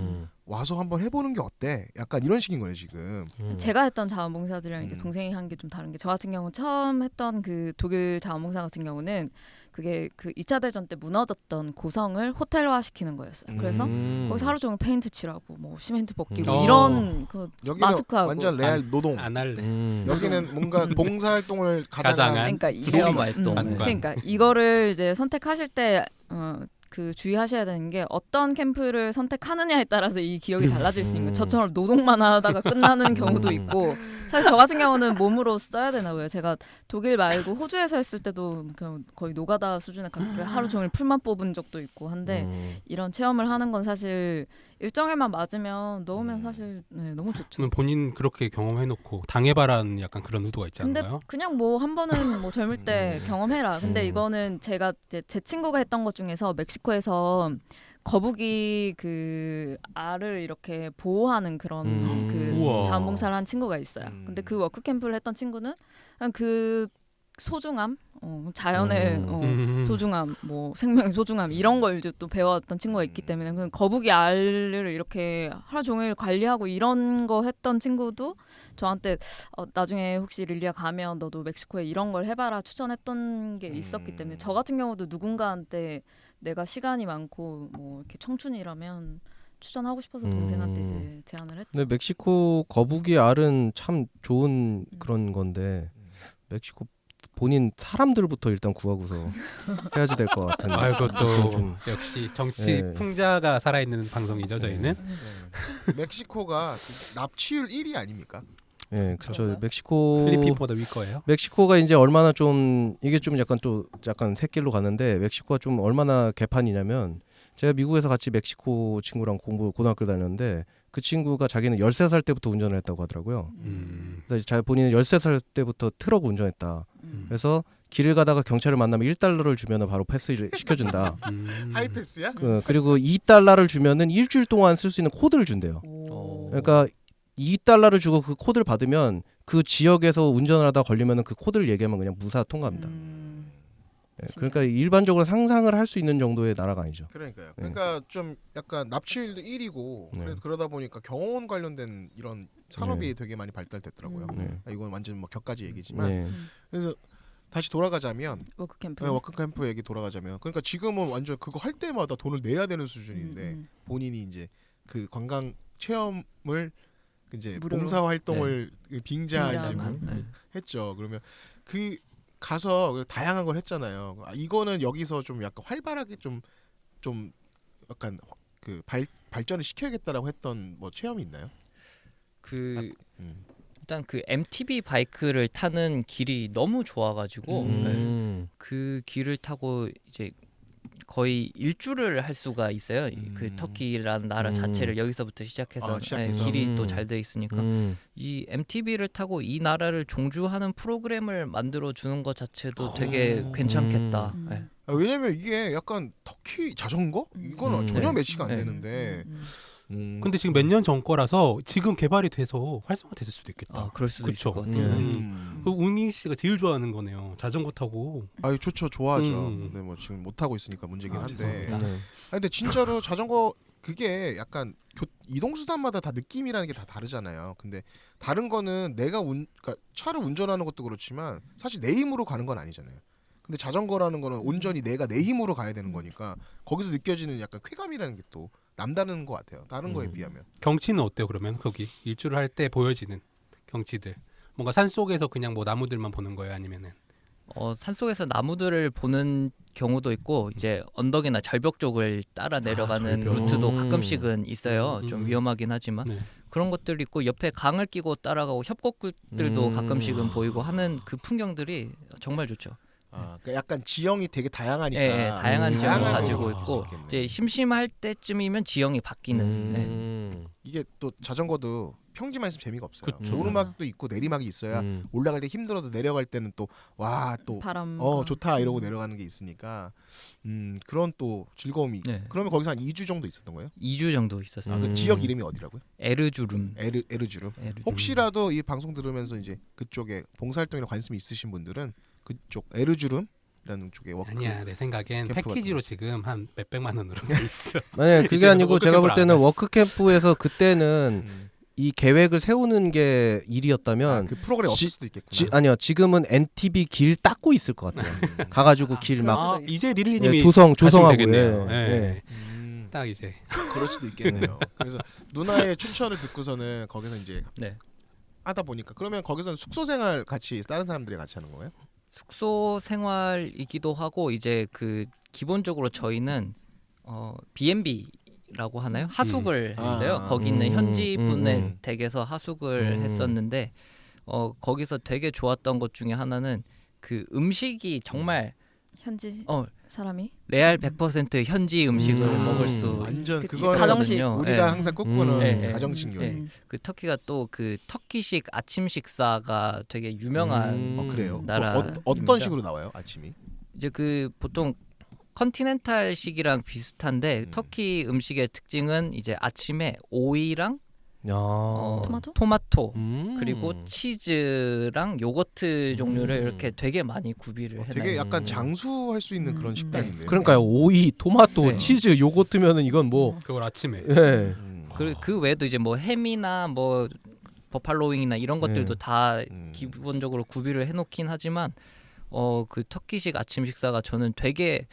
와서 한번 해보는 게 어때? 약간 이런 식인 거네 지금. 제가 했던 자원봉사들이랑 이제 동생이 한 게 좀 다른 게 저 같은 경우 처음 했던 그 독일 자원봉사 같은 경우는 그게 그 2차 대전 때 무너졌던 고성을 호텔화 시키는 거였어요. 그래서 거기서 하루 종일 페인트 칠하고 뭐 시멘트 벗기고 이런 그 여기는 마스크하고 완전 레알 노동. 안 할래. 여기는 뭔가 봉사활동을 가장한 그러니까 체험 활동. 그러니까 이거를 이제 선택하실 때 그 주의하셔야 되는 게 어떤 캠프를 선택하느냐에 따라서 이 기억이 달라질 수 있는 거예요. 저처럼 노동만 하다가 끝나는 경우도 있고 사실 저 같은 경우는 몸으로 써야 되나 봐요. 제가 독일 말고 호주에서 했을 때도 그냥 거의 노가다 수준에 가깝게 하루 종일 풀만 뽑은 적도 있고 한데 이런 체험을 하는 건 사실 일정에만 맞으면 넣으면 사실 너무 좋죠. 저는 본인 그렇게 경험해놓고 당해봐라는 약간 그런 의도가 있지 근데 않나요? 그냥 뭐 한 번은 뭐 젊을 때 경험해라. 근데 이거는 제가 이제 제 친구가 했던 것 중에서 멕시코에서 거북이 그 알을 이렇게 보호하는 그런 그 우와. 자원봉사를 한 친구가 있어요. 근데 그 워크 캠프를 했던 친구는 그냥 그 소중함, 자연의 소중함, 뭐 생명의 소중함 이런 걸 이제 또 배웠던 친구가 있기 때문에 그 거북이 알을 이렇게 하루 종일 관리하고 이런 거 했던 친구도 저한테 나중에 혹시 릴리아 가면 너도 멕시코에 이런 걸 해봐라 추천했던 게 있었기 때문에 저 같은 경우도 누군가한테 내가 시간이 많고 뭐 이렇게 청춘이라면 추천하고 싶어서 동생한테 이제 제안을 했죠. 근데 멕시코 거북이 알은 참 좋은 그런 건데 멕시코 본인 사람들부터 일단 구하고서 해야지 될 것 같은데. 아, 이것도 좀- 역시 정치 네. 풍자가 살아있는 방송이죠 저희는. 네. 멕시코가 그 납치율 1위 아닙니까? 예, 그렇죠. 그런가요? 멕시코 필리핀보다 위 거예요. 멕시코가 이제 얼마나 좀 이게 좀 약간 또 약간 새길로 가는데 멕시코가 좀 얼마나 개판이냐면 제가 미국에서 같이 멕시코 친구랑 고등학교 다녔는데 그 친구가 자기는 13살 때부터 운전을 했다고 하더라고요. 그래서 자기 본인은 13살 때부터 트럭 운전했다. 그래서 길을 가다가 경찰을 만나면 1달러를 주면 바로 패스를 시켜준다. 하이패스야? 그리고 2달러를 주면은 일주일 동안 쓸 수 있는 코드를 준대요. 오. 그러니까 2달러를 주고 그 코드를 받으면 그 지역에서 운전을 하다 걸리면은 그 코드를 얘기하면 그냥 무사 통과합니다. 예, 그러니까 일반적으로 상상을 할 수 있는 정도의 나라가 아니죠. 그러니까요. 그러니까 좀 약간 납치율도 1위고 네. 그러다 보니까 경호원 관련된 이런 산업이 네. 되게 많이 발달됐더라고요. 네. 이건 완전 뭐 격가지 얘기지만 네. 그래서 다시 돌아가자면 워크 캠프. 워크 캠프 얘기 돌아가자면 그러니까 지금은 완전 그거 할 때마다 돈을 내야 되는 수준인데 본인이 이제 그 관광 체험을 이제 무료로. 봉사 활동을 빙자하지 빙자만. 네. 했죠. 그러면 그 가서 다양한 걸 했잖아요. 이거는 여기서 좀 약간 활발하게 좀 약간 그 발전을 시켜야겠다라고 했던 뭐 체험이 있나요? 그 음. 일단 그 MTB 바이크를 타는 길이 너무 좋아가지고 네. 그 길을 타고 이제 거의 일주를 할 수가 있어요. 그 터키라는 나라 자체를 여기서부터 시작해서, 시작해서. 길이 또 잘 돼 있으니까 이 MTB를 타고 이 나라를 종주하는 프로그램을 만들어 주는 것 자체도 되게 괜찮겠다. 네. 왜냐면 이게 약간 터키 자전거? 이거는 전혀 네. 매치가 안 네. 되는데. 근데 지금 몇 년 전 거라서 지금 개발이 돼서 활성화됐을 수도 있겠다. 아, 그럴 수도 그쵸. 있을 것 같아요. 그 웅이 씨가 제일 좋아하는 거네요. 자전거 타고. 아유 좋죠, 좋아하죠. 음. 근데 뭐 지금 못 하고 있으니까 문제긴 한데. 죄송합니다. 근데 진짜로 자전거 그게 약간 이동 수단마다 다 느낌이라는 게 다 다르잖아요. 근데 다른 거는 내가 그러니까 차를 운전하는 것도 그렇지만 사실 내 힘으로 가는 건 아니잖아요. 근데 자전거라는 거는 온전히 내가 내 힘으로 가야 되는 거니까 거기서 느껴지는 약간 쾌감이라는 게 또 남다른 것 같아요. 다른 거에 비하면. 경치는 어때요 그러면 거기 일주를 할 때 보여지는 경치들 뭔가 산 속에서 그냥 뭐 나무들만 보는 거예요 아니면은 산속에서 나무들을 보는 경우도 있고 이제 언덕이나 절벽 쪽을 따라 내려가는 절벽. 루트도 가끔씩은 있어요. 좀 위험하긴 하지만 네. 그런 것들이 있고 옆에 강을 끼고 따라가고 협곡들도 음. 가끔씩은 보이고 하는 그 풍경들이 정말 좋죠. 그러니까 약간 지형이 되게 다양하니까. 예, 다양한 지형을 다양한 가지고 걸 있고 볼수 있겠네. 이제 심심할 때쯤이면 지형이 바뀌는. 네. 이게 또 자전거도 평지만 있으면 재미가 없어요. 그쵸. 오르막도 있고 내리막이 있어야 올라갈 때 힘들어도 내려갈 때는 또 와 또 바람. 좋다 이러고 내려가는 게 있으니까 그런 또 즐거움이. 네. 그러면 거기서 한 2주 정도 있었던 거예요? 2주 정도 있었어요. 그 지역 이름이 어디라고요? 에르주름. 에르주름. 혹시라도 이 방송 들으면서 이제 그쪽에 봉사활동이나 관심이 있으신 분들은 그쪽 에르주름이라는 쪽에 워크. 아니야 내 생각엔 캠프 패키지로 지금 한 몇백만 원으로 돼 있어. 만약 그게 이제는 아니고 제가 볼 워크캠프를 때는 안 워크 캠프에서 그때는 이 계획을 세우는 게 일이었다면 그 프로그램 없을 지- 수도 있겠구나. 아니요 지금은 NTB 길 닦고 있을 것 같아요. 가가지고 길 막 아, 수도 있- 이제 리리님이 조성하고 되겠네요. 예, 예. 음, 딱 이제 그럴 수도 있겠네요. 그래서 누나의 추천을 듣고서는 거기서 이제 네. 하다 보니까 그러면 거기서는 숙소 생활 같이 다른 사람들이 같이 하는 거예요? 숙소 생활이기도 하고 이제 그 기본적으로 저희는 B&B라고 하나요? 하숙을 했어요. 아. 거기 있는 현지 분의 음. 댁에서 하숙을 했었는데 거기서 되게 좋았던 것 중에 하나는 그 음식이 정말 현지 사람이 레알 100% 현지 음식을 먹을 수 완전 그치, 그거는 가정식. 우리가 예. 항상 꿈꾸는 예, 예. 가정식 요리. 예. 그 터키가 또 그 터키식 아침 식사가 되게 유명한 그래요? 나라. 어떤 식으로 나와요 아침이? 이제 그 보통 컨티넨탈식이랑 비슷한데 터키 음식의 특징은 이제 아침에 오이랑 야. 토마토? 그리고 치즈랑 요거트 종류를 이렇게 되게 많이 구비를 해놔요. 되게 약간 장수할 수 있는 그런 식당인데. 그러니까요. 오이, 토마토, 네. 치즈, 요거트면은 이건 뭐 그걸 아침에. 예. 그 외에도 이제 뭐 햄이나 뭐 버팔로윙이나 이런 것들도 다 음. 기본적으로 구비를 해놓긴 하지만 그 터키식 아침 식사가 저는 되게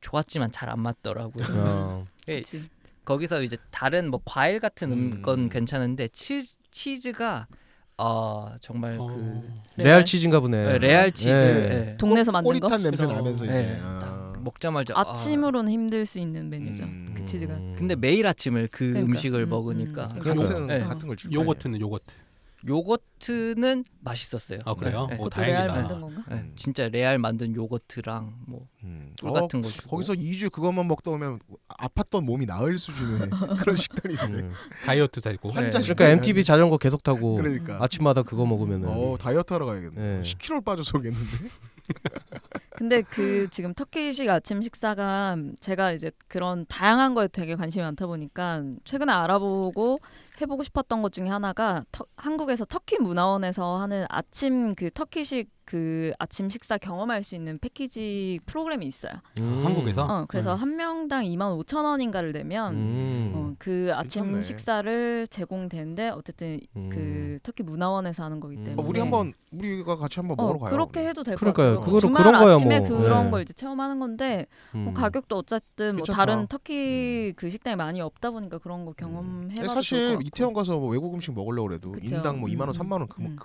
좋았지만 잘 안 맞더라고요. 어. 예, 그치. 거기서 이제 다른 뭐 과일 같은 건 괜찮은데 치즈가 정말 레알 치즈인가 보네. 레알 치즈 네. 예. 동네에서 만든 거? 꼬릿한 냄새 그럼. 나면서 이제. 네, 아. 딱 먹자마자 아침으로는 힘들 수 있는 메뉴죠. 음. 그 치즈가. 근데 매일 아침을 그 그러니까. 음식을 먹으니까 그런 그러니까. 냄새는 네. 같은 걸 줄. 요거트는 요거트. 요거트는 맛있었어요. 아 그래요? 네. 오, 그것도 레알 다행이다. 만든 건가? 네, 진짜 레알 만든 요거트랑 뭐 꿀 어, 같은 거 주고. 거기서 2주 그것만 먹다 오면 아팠던 몸이 나을 수준의 그런 식단인데. 다이어트 되고. 한자 그러니까 MTB 자전거 계속 타고 그러니까. 아침마다 그거 먹으면은 다이어트 하러 가야겠네. 네. 10kg 빠져서 오겠는데. 근데 그 지금 터키식 아침 식사가 제가 이제 그런 다양한 거에 되게 관심이 많다 보니까 최근에 알아보고 해보고 싶었던 것 중에 하나가 한국에서 터키 문화원에서 하는 아침 그 터키식 그 아침 식사 경험할 수 있는 패키지 프로그램이 있어요. 한국에서? 그래서 한 명당 25,000원인가를 내면 그 아침 괜찮네. 식사를 제공되는데 어쨌든 그 터키 문화원에서 하는 거기 때문에 우리가 같이 한번 먹으러 가요. 그렇게 우리. 해도 될 것 그러니까요. 같아요. 그거로- 주말 그런 거야, 아침에 뭐. 그런 네. 걸 이제 체험하는 건데 뭐 가격도 어쨌든 뭐 괜찮다. 다른 터키 그 식당이 많이 없다 보니까 그런 거 경험해봐도 사실 좋을 것 같고. 이태원 가서 뭐 외국 음식 먹으려고 그래도 그쵸. 인당 뭐 2만 원, 3만 원 음.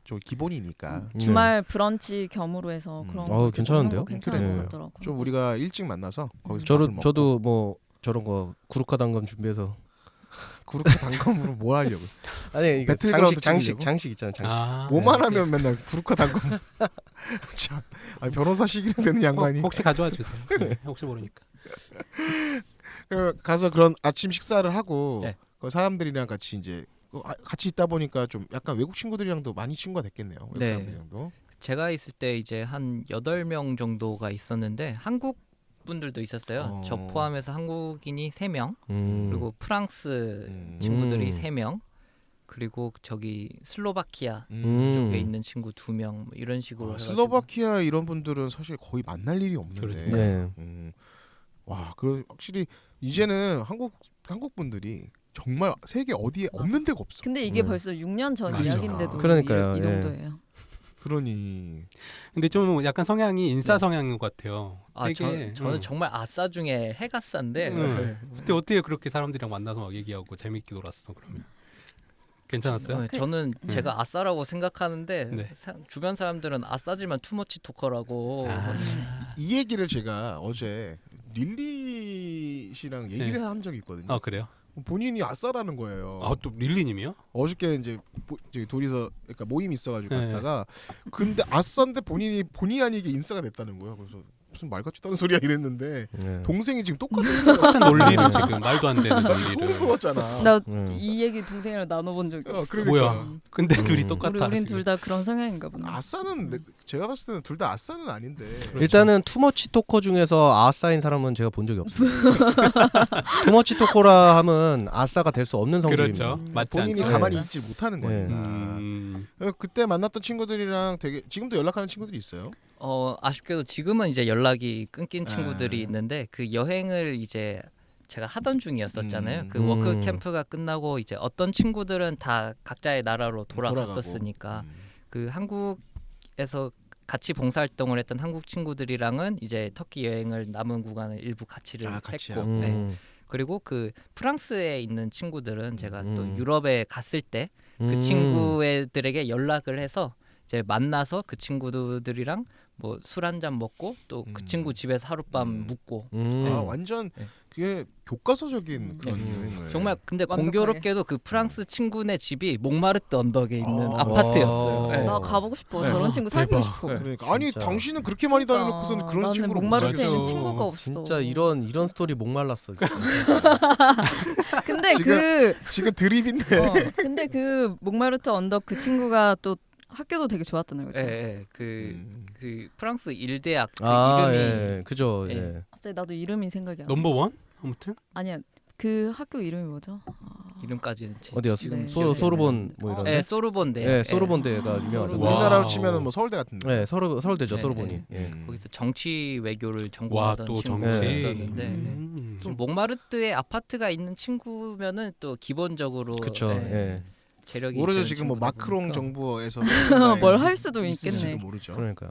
저 기본이니까. 주말 브런치 겸으로 해서 그런 거 괜찮은데요? 괜찮은 그래. 것 같더라고. 좀 우리가 일찍 만나서 거기서 밥을 먹고. 저도 뭐 저런 거 구루카 단검 준비해서 그렇게 단검으로 뭘 하려고? 아니 이거 배틀그라운드 장식 있잖아요. 장식. 아, 뭐만 하면 맨날 구루카 단검. 참, 변호사 시기는 되는 양반이. 혹시 가져와 주세요. 네, 혹시 모르니까. 가서 그런 아침 식사를 하고 네. 그 사람들이랑 같이 이제 같이 있다 보니까 좀 약간 외국 친구들이랑도 많이 친구가 됐겠네요. 외국 네. 사람들이랑도. 제가 있을 때 이제 한 8명 정도가 있었는데 한국 분들도 있었어요. 저 포함해서 한국인이 3명, 그리고 프랑스 친구들이 3명, 그리고 저기 슬로바키아 쪽에 있는 친구 2명 뭐 이런 식으로 해가지고. 슬로바키아 이런 분들은 사실 거의 만날 일이 없는데. 그러니까. 네. 와, 그 확실히 이제는 한국 분들이 정말 세계 어디에 없는 데가 없어. 근데 이게 벌써 6년 전 맞아. 이야기인데도 그러니까요. 이 예. 정도예요. 그러니 근데 좀 약간 성향이 인싸 성향인 것 같아요. 되게 저는 정말 아싸 중에 해가 싼데 근데 어떻게 그렇게 사람들이랑 만나서 막 얘기하고 재밌게 놀았어 그러면? 괜찮았어요? 저는 제가 아싸라고 생각하는데 네. 주변 사람들은 아싸지만 투머치 토커라고. 이 얘기를 제가 어제 릴리 씨랑 얘기를 한 적이 있거든요. 아 그래요? 본인이 아싸라는 거예요. 아 또 릴리님이요? 어저께 이제 둘이서 그러니까 모임이 있어가지고 네. 갔다가 근데 아싸인데 본의 아니게 인싸가 됐다는 거야. 그래서 무슨 말 같지도 않은 소리야 이랬는데 네. 동생이 지금 똑같은 똑같은 논리를 지금 말도 안 되는 나 지금 소름 논리를. 돋았잖아. 나 이 얘기 동생이랑 나눠본 적이 없어. 그러니까. 뭐야? 근데 둘이 똑같아. 우린 지금. 둘 다 그런 성향인가 보네. 아싸는 제가 봤을 때는 둘 다 아싸는 아닌데. 일단은 투머치 토커 중에서 아싸인 사람은 제가 본 적이 없어요. 투머치 토커라 하면 아싸가 될 수 없는 성질입니다. 그렇죠. 맞지 본인이 않죠? 가만히 네. 있지 못하는 네. 거니까. 그때 만났던 친구들이랑 되게 지금도 연락하는 친구들이 있어요. 아쉽게도 지금은 이제 연락이 끊긴 아. 친구들이 있는데 그 여행을 이제 제가 하던 중이었었잖아요. 그 워크 캠프가 끝나고 이제 어떤 친구들은 다 각자의 나라로 돌아갔었으니까 그 한국에서 같이 봉사활동을 했던 한국 친구들이랑은 이제 터키 여행을 남은 구간을 일부 같이를 같이 했고, 하고. 네. 그리고 그 프랑스에 있는 친구들은 제가 또 유럽에 갔을 때 그 친구들에게 연락을 해서 이제 만나서 그 친구들이랑 뭐 술 한 잔 먹고 또 그 친구 집에서 하룻밤 묵고. 완전 네. 그게 교과서적인 그런 네. 여행을. 정말 근데 완벽하게. 공교롭게도 그 프랑스 친구네 집이 몽마르트 언덕에 있는 아파트였어요. 네. 나 가보고 싶어. 네. 저런 친구 사귀고 대박. 싶어. 그러니까 아니 진짜. 당신은 그렇게 많이 다녀놓고서는 그런 나는 친구를 목마르트에 있는 맞아. 친구가 없어. 진짜 이런 스토리 목말랐어. 진짜. 근데 지금 드립인데. 근데 그 목마르트 언덕 그 친구가 또 학교도 되게 좋았잖아요, 그렇죠? 예, 그 프랑스 일대학 그 아, 이름이 예, 그죠. 예. 예. 갑자기 나도 이름이 생각이 안 나. 넘버원 아무튼 아니야, 그 학교 이름이 뭐죠? 이름까지는 어디요? 네. 소르본 뭐 이런. 예, 데? 소르본대. 예, 소르본대가 유명하죠. 와. 우리나라로 치면은 뭐 서울대 같은데. 네, 서울대죠, 네, 소르본이. 네. 예. 거기서 정치 외교를 와 전공하던 또 친구가 정치. 있었는데 좀 몽마르트에 아파트가 있는 친구면은 또 기본적으로 그쵸. 예, 예. 재력이 모르죠 있는 지금 뭐 친구다 마크롱 보니까. 정부에서 뭘 할 수도 있을지도 있겠네. 모르죠. 그러니까.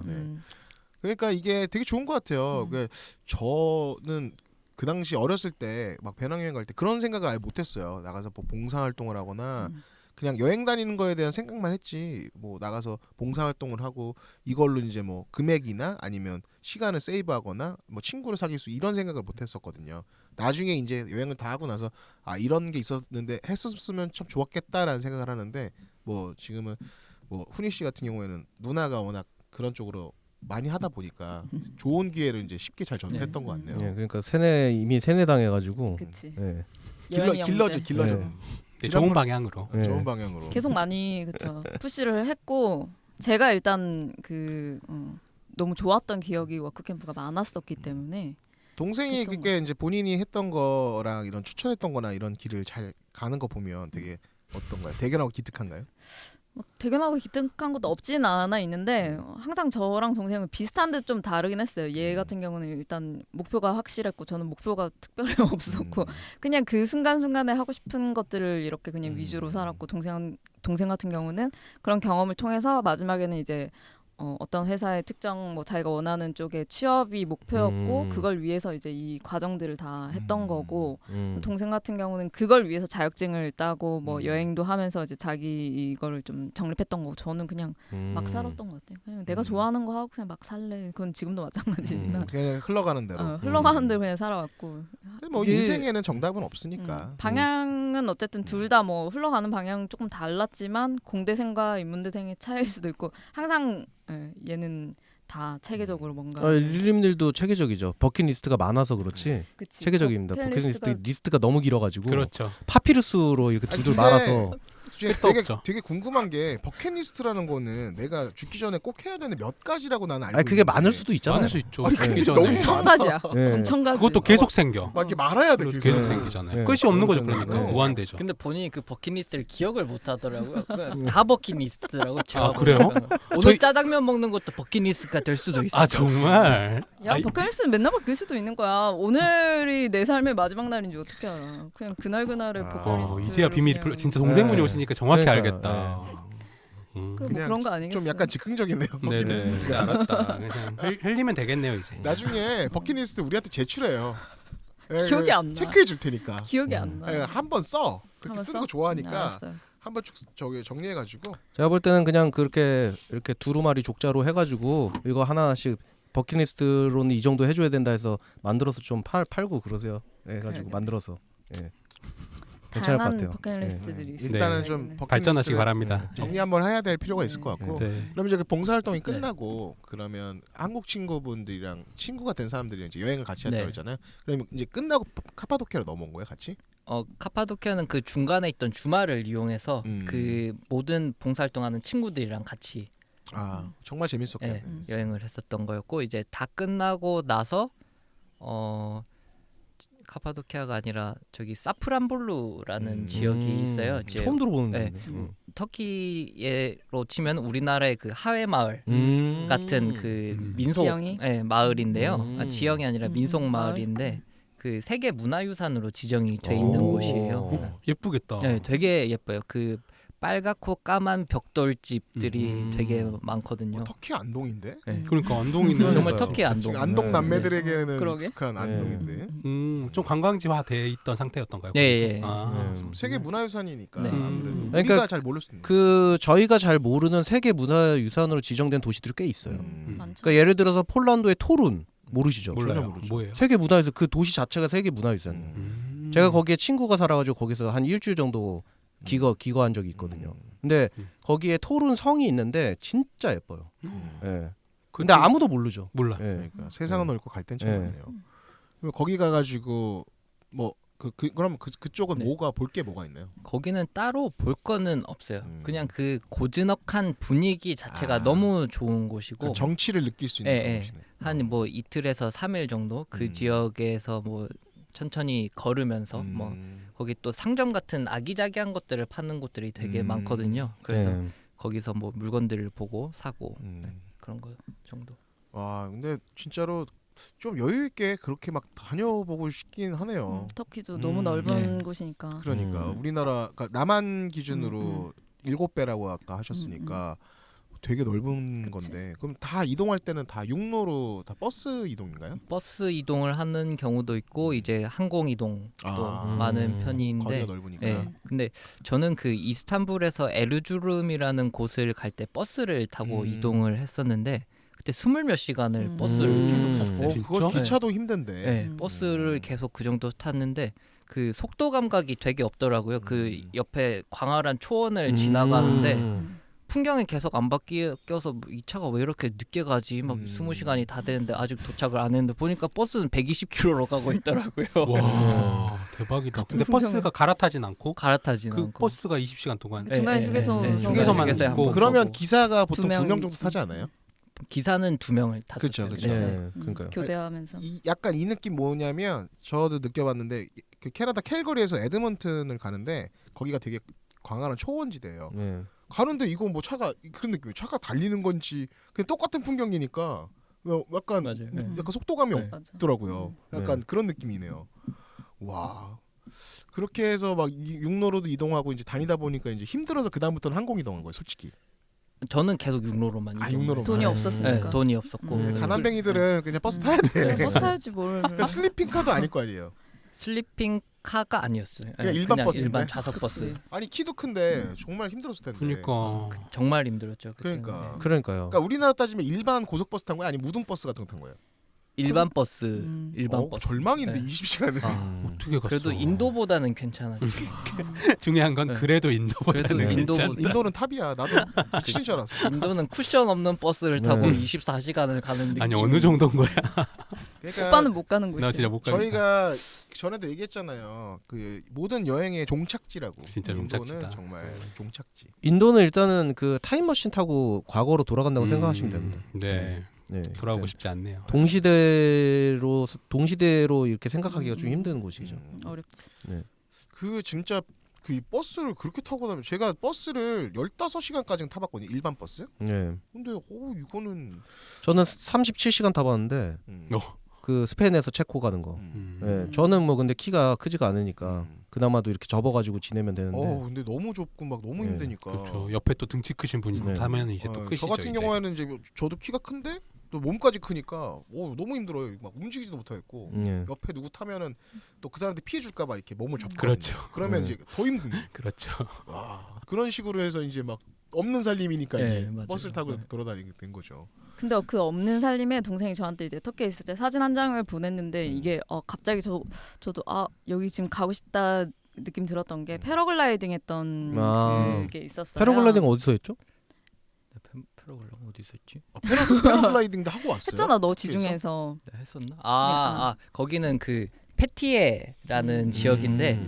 그러니까 이게 되게 좋은 것 같아요. 그 저는 그 당시 어렸을 때 막 배낭여행 갈 때 그런 생각을 아예 못했어요. 나가서 뭐 봉사활동을 하거나 그냥 여행 다니는 거에 대한 생각만 했지. 뭐 나가서 봉사활동을 하고 이걸로 이제 뭐 금액이나 아니면 시간을 세이브하거나 뭐 친구를 사귈 수 이런 생각을 못했었거든요. 나중에 이제 여행을 다 하고 나서 아 이런 게 있었는데 했었으면 참 좋았겠다라는 생각을 하는데 뭐 지금은 뭐 훈이 씨 같은 경우에는 누나가 워낙 그런 쪽으로 많이 하다 보니까 좋은 기회를 이제 쉽게 잘 접했던 것 같네요. 예, 그러니까 이미 세뇌 당해가지고. 그치. 예. 길러져. 네. 네, 좋은 방향으로. 예. 좋은 방향으로. 계속 많이 그쵸 푸시를 했고 제가 일단 너무 좋았던 기억이 워크캠프가 많았었기 때문에 동생이 그랬던 그게 이제 본인이 했던 거랑 이런 추천했던 거나 이런 길을 잘 가는 거 보면 되게 어떤가요? 대견하고 기특한가요? 뭐 대견하고 기특한 것도 없진 않아 있는데 항상 저랑 동생은 비슷한 듯 좀 다르긴 했어요. 얘 같은 경우는 일단 목표가 확실했고 저는 목표가 특별히 없었고 그냥 그 순간순간에 하고 싶은 것들을 이렇게 그냥 위주로 살았고 동생 같은 경우는 그런 경험을 통해서 마지막에는 이제 어떤 회사의 특정 뭐 자기가 원하는 쪽에 취업이 목표였고 그걸 위해서 이제 이 과정들을 다 했던 거고 동생 같은 경우는 그걸 위해서 자격증을 따고 뭐 여행도 하면서 이제 자기 이거를 좀 정립했던 거고 저는 그냥 막 살았던 것 같아요. 그냥 내가 좋아하는 거 하고 그냥 막 살래. 그건 지금도 마찬가지지만 그냥 흘러가는 대로. 흘러가는 대로 그냥 살아왔고 뭐 늘- 인생에는 정답은 없으니까. 방향은 어쨌든 둘 다 뭐 흘러가는 방향 조금 달랐지만 공대생과 인문대생의 차이일 수도 있고 항상 얘는 다 체계적으로 뭔가 릴림들도 체계적이죠. 버킷리스트가 많아서 그렇지. 그치. 체계적입니다. 버킷리스트 리스트가 너무 길어가지고 그렇죠. 파피루스로 이렇게 두들 근데 말아서. 끝도 없죠. 되게 궁금한 게 버킷리스트라는 거는 내가 죽기 전에 꼭 해야 되는 몇 가지라고 나는 알고 아니 그게 있는데 많을 수도 있잖아요. 많을 수 있죠. 아니, 죽기 근데 전에. 너무 엄청 가지야. 예. 엄청 가지. 그것도 계속 생겨. 막 이렇게 말아야 돼. 계속 계속. 생기잖아요. 네. 끝이 없는 거죠. 그런 그러니까 거죠. 무한대죠. 근데 본인이 그 버킷리스트를 기억을 못 하더라고요. 그냥 다 버킷리스트라고. 제가 그래요? 보니까. 오늘 저희- 짜장면 먹는 것도 버킷리스트가 될 수도 있어요. 아 정말. 야 아이, 버킷리스트는 맨날 바뀔 수도 있는 거야. 오늘이 내 삶의 마지막 날인지 어떻게 알아? 그냥 그날 그날의 버킷리스트. 이제야 비밀이 진짜 동생분이 네. 오시니까 정확히 그러니까, 알겠다. 뭐 그냥 그런 거 아니겠어요? 좀 약간 즉흥적이네요. 네네. 버킷리스트. 이제 알았다. 그냥 흘리면 되겠네요 이제. 나중에 버킷리스트 우리한테 제출해요. 기억이 안 나. 체크해 줄 테니까. 기억이 안 나. 한번 써. 그렇게 한번 쓰는 써? 거 좋아하니까 알았어요. 한번 저기 정리해가지고. 제가 볼 때는 그냥 그렇게 이렇게 두루마리 족자로 해가지고 이거 하나씩 버킷리스트로는 이 정도 해줘야 된다 해서 만들어서 좀 팔고 그러세요. 해가지고 그래. 만들어서. 예. 괜찮을 것 다양한 같아요. 버킷리스트들이 있어요. 일단은 네. 좀 버킷리스트를 발전하시기 바랍니다. 정리 한번 해야 될 필요가 있을 것 같고. 네. 그럼 이제 그 봉사활동이 끝나고 그러면 한국 친구분들이랑 친구가 된 사람들이랑 이제 여행을 같이 했다고 네. 그랬잖아요. 그러면 이제 끝나고 카파도키아로 넘어온 거예요, 같이? 카파도키아는 그 중간에 있던 주말을 이용해서 음. 그 모든 봉사활동하는 친구들이랑 같이 아 정말 재밌었겠네. 여행을 했었던 거였고 이제 다 끝나고 나서 카파도키아가 아니라 저기 사프란볼루라는 지역이 있어요. 이제 처음 들어보는 네. 데인데. 터키로 치면 우리나라의 그 하회 마을 같은 그 민속 지형이? 마을인데요. 지형이 아니라 민속 마을? 마을인데 그 세계 문화유산으로 지정이 돼 있는 곳이에요. 예쁘겠다. 네, 되게 예뻐요. 그 빨갛고 까만 벽돌집들이 되게 많거든요. 터키 안동인데? 네. 그러니까 안동이는 그러니까요. 정말 터키 안동. 안동 남매들에게는 그러게. 익숙한 안동인데. 좀 관광지화돼 있던 상태였던가요? 네, 예. 아, 네. 세계 문화유산이니까 네. 아무래도 그러니까 우리가 잘 모를 수 있는. 그 저희가 잘 모르는 세계 문화유산으로 지정된 도시들이 꽤 있어요. 많죠. 그러니까 예를 들어서 폴란드의 토룬 모르시죠? 전혀 몰라요. 모르죠. 뭐예요? 세계 문화유산 그 도시 자체가 세계 문화유산. 제가 거기에 친구가 살아가지고 거기서 한 일주일 정도 기거한 적이 있거든요. 근데 거기에 토룬 성이 있는데 진짜 예뻐요. 예. 근데 아무도 모르죠. 몰라. 예. 그러니까 세상은 넓고 갈 땐 참 네. 많네요. 그럼 거기 가가지고 뭐 그럼 그쪽은 네. 볼 게 뭐가 있나요? 거기는 따로 볼 거는 없어요. 음. 그냥 그 고즈넉한 분위기 자체가 아. 너무 좋은 곳이고 그 정치를 느낄 수 있는 예, 그런 예. 곳이네. 한 뭐 이틀에서 3일 정도 그 음. 지역에서 뭐 천천히 걸으면서 음. 뭐 거기 또 상점 같은 아기자기한 것들을 파는 곳들이 되게 많거든요. 그래서 네. 거기서 뭐 물건들을 보고 사고 음. 그런 거 정도. 와 근데 진짜로 좀 여유 있게 그렇게 막 다녀보고 싶긴 하네요. 터키도 너무 넓은 곳이니까. 그러니까 우리나라 그러니까 남한 기준으로 7배라고 아까 음, 하셨으니까 되게 넓은 그치. 건데 그럼 다 이동할 때는 다 육로로 다 버스 이동인가요? 버스 이동을 하는 경우도 있고 이제 항공 이동도 아. 많은 거리가 편인데 넓으니까. 예. 근데 저는 그 이스탄불에서 에르주름이라는 곳을 갈 때 버스를 타고 이동을 했었는데 그때 20몇 시간을 버스를 계속 탔어요. 진짜? 그건 네. 기차도 힘든데. 네, 버스를 계속 그 정도 탔는데 그 속도 감각이 되게 없더라고요. 그 옆에 광활한 초원을 지나가는데 풍경이 계속 안 바뀌어서 이 차가 왜 이렇게 늦게 가지? 막 20시간이 다 되는데 아직 도착을 안 했는데 보니까 버스는 120km로 가고 있더라고요. 와 대박이다. 같은 근데 풍경을- 버스가 갈아타진 않고 갈아타지는 그 않고. 버스가 20시간 동안 네, 중간에 네, 휴게소 네, 네. 휴게소만 휴게소에 있고. 한번 그러면 서고. 기사가 보통 두 2명 정도 명이지. 타지 않아요? 기사는 2명을 그쵸, 탔었어요. 그쵸. 네. 네. 그러니까요. 교대하면서. 약간 이 느낌 뭐냐면 저도 느껴봤는데 그 캐나다 캘거리에서 에드먼튼을 가는데 거기가 되게 광활한 초원지대예요. 네. 가는데 이거 뭐 차가 그런 느낌이에요. 차가 달리는 건지 그냥 똑같은 풍경이니까 약간 맞아요. 네. 약간 속도감이 네. 맞아. 없더라고요. 약간 그런 느낌이네요. 와 그렇게 해서 막 육로로도 이동하고 이제 다니다 보니까 이제 힘들어서 그 다음부터는 항공 이동한 거예요. 솔직히 저는 계속 육로로만 아, 이동을 육로로만. 했어요. 돈이 네. 없었으니까. 네, 돈이 없었고 가난뱅이들은 그냥 버스 타야 돼. 버스 타야지 뭘. 그러니까 슬리핑 카도 아닐 거 아니에요. 슬리핑 카가 아니었어요. 그냥 일반 버스인데? 일반 좌석 버스. 그치. 아니 키도 큰데 정말 힘들었을 텐데. 그러니까 정말 힘들었죠. 그때는. 그러니까. 그러니까요. 그러니까 우리나라 따지면 일반 고속버스 탄 거야? 아니 무등 버스 같은 거 탄 거예요? 일반 버스, 일반 어, 버스. 절망인데 네. 20시간을. 아, 어떻게 갔어? 그래도 인도보다는 괜찮아요. 중요한 건 네. 그래도 인도보다는 그래도 인도- 괜찮다. 인도는 탑이야. 나도 미친 줄 알았어. 인도는 쿠션 없는 버스를 타고 네. 24시간을 가는 느낌. 아니 어느 정도인 거야? 그러니까 오빠는 못 가는 곳이야. 나 진짜 못 가겠다. 저희가 전에도 얘기했잖아요. 그 모든 여행의 종착지라고. 진짜 인도는 종착지다. 정말 종착지. 인도는 일단은 그 타임머신 타고 과거로 돌아간다고 생각하시면 됩니다. 네. 네. 돌아오고 싶지 않네요. 동시대로 이렇게 생각하기가 좀 힘든 곳이죠. 어렵지. 그 진짜 그 버스를 그렇게 타고 다니면 제가 버스를 15시간까지는 타봤거든요. 일반 버스. 네. 근데 이거는 저는 37시간 타봤는데 어. 그 스페인에서 체코 가는 거. 음. 네. 저는 뭐 근데 키가 크지가 않으니까 그나마도 이렇게 접어가지고 지내면 되는데. 근데 너무 좁고 막 너무 네. 힘드니까. 그렇죠. 옆에 또 등치 크신 분이 네. 타면 이제 또 저 크시죠. 같은 이제. 경우에는 이제 저도 키가 큰데 또 몸까지 크니까 너무 힘들어요. 막 움직이지도 못하겠고 네. 옆에 누구 타면은 또 그 사람한테 피해 줄까봐 이렇게 몸을 접거든요. 그렇죠. 그러면 네. 이제 더 힘든. 그렇죠. 와 그런 식으로 해서 이제 막 없는 살림이니까 네, 이제 맞아요. 버스를 타고 네. 돌아다니게 된 거죠. 근데 그 없는 살림에 동생이 저한테 이제 터키에 있을 때 사진 한 장을 보냈는데 이게 갑자기 저도 여기 지금 가고 싶다 느낌 들었던 게 패러글라이딩 했던 아. 그게 있었어요. 패러글라이딩 어디서 했죠? 패러글라이딩 어디서 했지? 패러글라이딩도 하고 왔어요. 했잖아 너 지중해에서. 네, 했었나? 거기는 그 페티에라는 음. 지역인데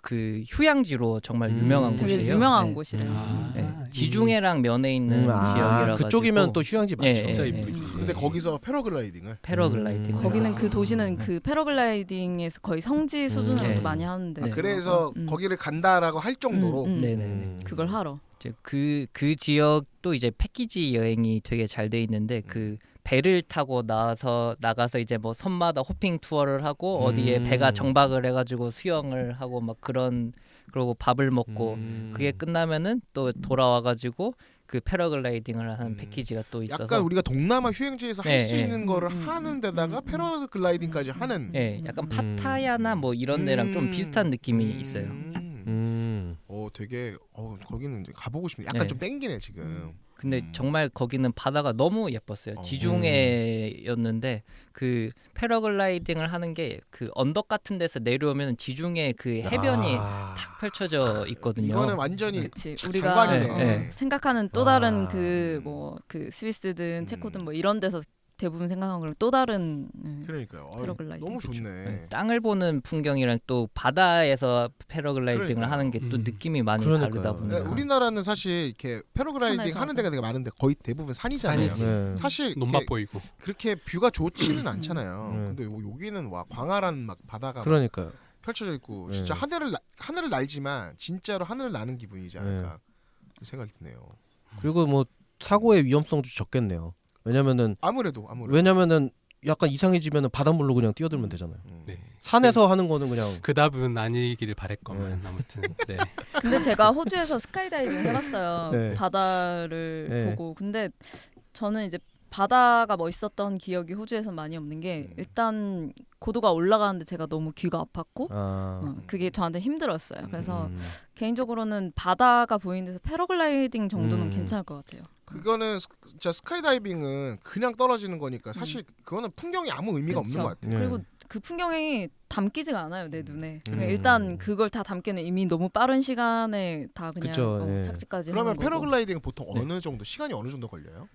그 휴양지로 정말 유명한 되게 곳이에요. 유명한 네. 곳이래요. 네. 지중해랑 면에 있는 지역이라 그쪽이면 또 휴양지 맞죠. 예, 진짜 예, 이쁘지. 근데 거기서 패러글라이딩을 패러글라이딩. 거기는 그 도시는 그 패러글라이딩에서 거의 성지 수준으로 네. 많이 하는데. 네. 그래서 거기를 간다라고 할 정도로 네네네. 그걸 하러. 이제 그 지역도 이제 패키지 여행이 되게 잘 돼 있는데 그 배를 타고 나가서 이제 뭐 섬마다 호핑 투어를 하고 어디에 배가 정박을 해가지고 수영을 하고 막 그러고 밥을 먹고 그게 끝나면은 또 돌아와가지고 그 패러글라이딩을 하는 패키지가 또 있어서 약간 우리가 동남아 휴양지에서 할 수 네, 있는 거를 하는 데다가 패러글라이딩까지 하는. 약간 파타야나 뭐 이런 데랑 좀 비슷한 느낌이 있어요. 되게 거기는 이제 가보고 싶네. 약간 네. 좀 땡기네 지금. 근데 정말 거기는 바다가 너무 예뻤어요. 지중해였는데 그 패러글라이딩을 하는 게 그 언덕 같은 데서 내려오면 지중해 그 해변이 탁 펼쳐져 있거든요. 이거는 완전히 그치. 장관이네. 우리가 생각하는 또 다른 그 스위스든 체코든 뭐 이런 데서 대부분 생각하는 거랑 또 다른 그러니까요. 패러글라이딩. 너무 좋네. 땅을 보는 풍경이랑 또 바다에서 패러글라이딩을 그러니까요. 하는 게 또 느낌이 많이 그러니까요. 다르다 보니까 그러니까 우리나라는 사실 이렇게 패러글라이딩 산에서 하는 데가 되게 많은데 거의 대부분 산이잖아요. 산이지. 네. 사실 논밭 이렇게 보이고. 그렇게 뷰가 좋지는 않잖아요. 네. 근데 뭐 여기는 와 광활한 막 바다가 막 그러니까요. 펼쳐져 있고 네. 진짜 하늘을 날지만 진짜로 하늘을 나는 기분이지 않을까 생각이 드네요. 그리고 뭐 사고의 위험성도 적겠네요. 왜냐면은 약간 이상해지면은 바닷물로 그냥 뛰어들면 되잖아요. 네. 산에서 하는 거는 그냥 그 답은 아니기를 바랬건만 아무튼. 네. 근데 제가 호주에서 스카이다이빙 해봤어요. 네. 바다를 네. 보고. 근데 저는 이제 바다가 멋있었던 기억이 호주에서 많이 없는 게 일단 고도가 올라가는데 제가 너무 귀가 아팠고 그게 저한테 힘들었어요. 그래서 개인적으로는 바다가 보이는 데서 패러글라이딩 정도는 괜찮을 것 같아요. 그거는 진짜 스카이다이빙은 그냥 떨어지는 거니까 사실 그거는 풍경이 아무 의미가 없는 것 같아요. 네. 그리고 그 풍경이 담기지가 않아요 내 눈에. 그러니까 음. 일단 그걸 다 담기는 이미 너무 빠른 시간에 다 그냥 그쵸, 예. 착지까지 그러면 하는 거고. 패러글라이딩은 보통 어느 정도 시간이 어느 정도 걸려요?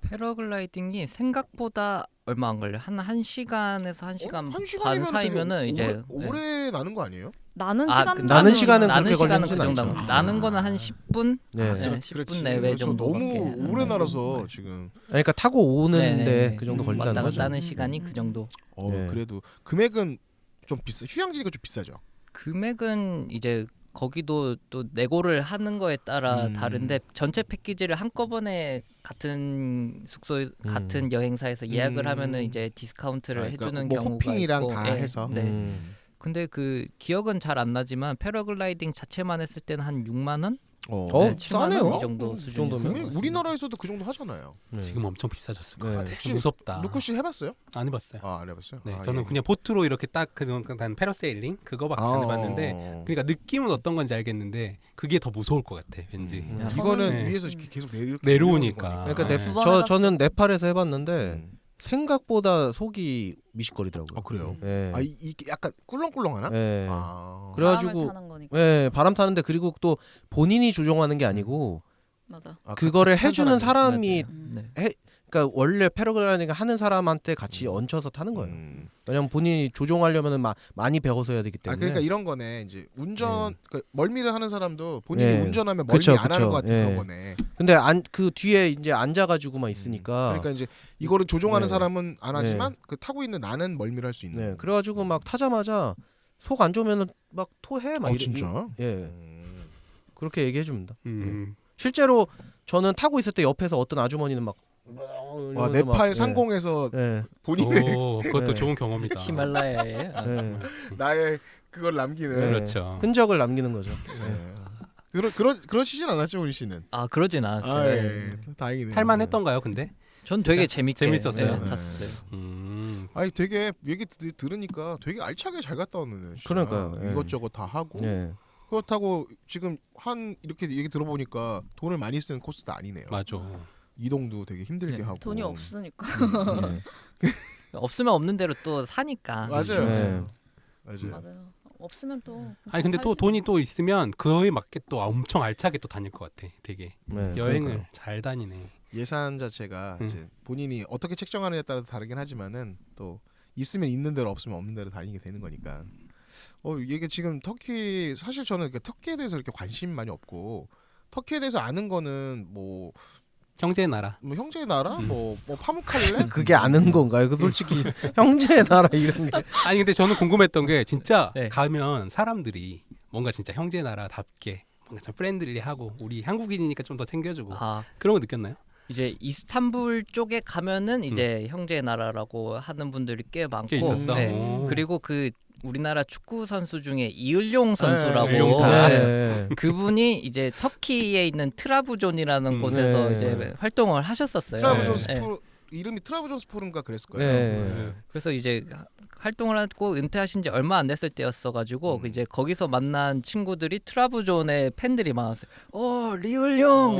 패러글라이딩이 생각보다 얼마 안 걸려. 한 1시간에서 1시간 한 반 시간이면 사이면은 이제 오래 나는 거 아니에요? 나는 아, 시간 나는 시간은 나는 그렇게 시간은 걸리진 그 정도. 않죠. 나는 거는 한 10분, 네. 네, 10분 내외 그래서 정도. 너무 오래 날아서 지금 그러니까 타고 오는데 네네. 그 정도 걸린다는 왔다 거죠. 갔다 하는 시간이 그 정도. 네. 그래도 금액은 좀 비싸. 휴양지가 좀 비싸죠. 금액은 이제 거기도 또 내고를 하는 거에 따라 다른데 전체 패키지를 한꺼번에 같은 숙소 같은 여행사에서 예약을 하면은 이제 디스카운트를 그러니까 해주는 뭐 경우가 호핑이랑 있고, 다 네, 해서. 네. 근데 그 기억은 잘 안 나지만 패러글라이딩 자체만 했을 때는 한 6만 원, 어, 7만 원 싸네요. 이 정도 그 수준이었던 정도면? 것 같습니다. 우리나라에서도 그 정도 하잖아요. 네. 지금 엄청 비싸졌을 것 네. 같아. 혹시 무섭다. 루크 씨 해봤어요? 안 해봤어요. 안 해봤어요. 네, 아, 저는 예. 그냥 보트로 이렇게 딱 그런 패러세일링 그거밖에 안 해봤는데, 그러니까 느낌은 어떤 건지 알겠는데 그게 더 무서울 것 같아. 왠지. 이거는 네. 위에서 이렇게 계속 내려오니까. 그러니까 네. 두 번 해봤어요. 저는 네팔에서 해봤는데 생각보다 속이 미식거리더라고요. 아 그래요? 예. 이게 약간 꿀렁꿀렁하나? 예. 아. 그래가지고 바람을 타는 거니까. 예, 바람 타는데 그리고 또 본인이 조종하는 게 아니고 맞아. 그거를 같이 탄 해주는 사람이. 사람이 네. 그러니까 원래 패러글라이딩 하는 사람한테 같이 얹혀서 타는 거예요. 왜냐면 본인이 조종하려면은 많이 배워서 해야 되기 때문에. 그러니까 이런 거네. 이제 운전 그러니까 멀미를 하는 사람도 본인이 네. 운전하면 멀미 그쵸, 안 하는 그쵸. 것 같은 예. 그런 거네. 근데 그 뒤에 이제 앉아가지고만 있으니까. 그러니까 이제 이거를 조종하는 네. 사람은 안 하지만 그 타고 있는 나는 멀미를 할 수 있는. 네, 그래가지고 막 타자마자 속 안 좋으면은 막 토해 막 진짜? 예, 그렇게 얘기해 줍니다. 실제로 저는 타고 있을 때 옆에서 어떤 아주머니는 막 와 이러면서 막, 네팔 예. 상공에서 예. 본인의 오, 그것도 네. 좋은 경험이다. 히말라야에 예. 나의 그걸 남기는. 네. 그렇죠. 흔적을 남기는 거죠. 네. 그러시진 않았죠 우리 씨는. 아 그러진 않았어요. 아 예. 다행이네요. 탈만했던가요, 근데? 전 되게 진짜 재밌게 재밌었어요? 네, 탔었어요. 아니 되게 얘기 들으니까 되게 알차게 잘 갔다 왔네. 진짜. 그러니까요, 예. 이것저것 다 하고. 예. 그렇다고 지금 이렇게 얘기 들어보니까 돈을 많이 쓴 코스도 아니네요. 맞아. 이동도 되게 힘들게 네. 하고. 돈이 없으니까. 없으면 없는 대로 또 사니까. 맞아요. 네. 맞아요. 맞아요. 없으면 또. 아니 근데 또 살지. 돈이 또 있으면 그거에 맞게 또 엄청 알차게 또 다닐 것 같아. 되게 네, 여행을 그러니까요. 잘 다니네. 예산 자체가 음. 이제 본인이 어떻게 책정하느냐에 따라 다르긴 하지만은 또 있으면 있는 대로 없으면 없는 대로 다니게 되는 거니까. 이게 지금 터키 사실 저는 터키에 대해서 이렇게 관심 많이 없고 터키에 대해서 아는 거는 뭐 형제의 나라. 형제의 나라 뭐 파묵칼레 그게 아는 건가요? 그 솔직히 형제의 나라 이런 게. 아니 근데 저는 궁금했던 게 진짜 네. 가면 사람들이 뭔가 진짜 형제의 나라답게 뭔가 좀 프렌들리하고 우리 한국인이니까 좀 더 챙겨주고 아 그런 거 느꼈나요? 이제 이스탄불 쪽에 가면은 이제 형제의 나라라고 하는 분들이 꽤 많고, 꽤 있었어. 네. 오. 그리고 그 우리나라 축구 선수 중에 이을용 선수라고 이을용타. 네. 그분이 이제 터키에 있는 트라부존이라는 곳에서 네. 이제 활동을 하셨었어요. 트라브존스포르 이름이 트라브존스포르인가 그랬을 거예요. 네. 그래서 이제 활동을 하고 은퇴하신 지 얼마 안 됐을 때였어가지고 이제 거기서 만난 친구들이 트라부존의 팬들이 많았어요. 리을용.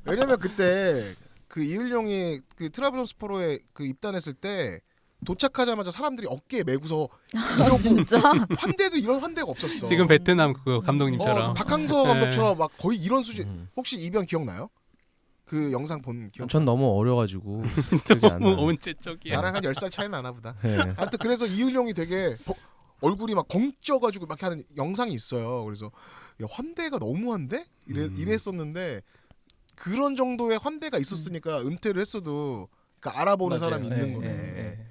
왜냐면 그때 그 이을용이 그 트라브존스포르에 그 입단했을 때 도착하자마자 사람들이 어깨에 메고서 아, 진짜. 환대도 이런 환대가 없었어. 지금 베트남 그거 감독님처럼. 박항서 네. 감독처럼 막 거의 이런 수준. 혹시 이변 기억나요? 그 영상 본 기억. 전 너무 어려가지고 기억이 안 너무 나요. 언제적이야. 나랑 한 10살 차이 나나 보다. 네. 하여튼 그래서 이을룡이 되게 얼굴이 막 벙쪄가지고 막 하는 영상이 있어요. 그래서 야, 환대가 너무한데? 이랬었는데 그런 정도의 환대가 있었으니까 은퇴를 했어도 그러니까 알아보는 맞아요. 사람이 있는 예, 거네. 예, 예.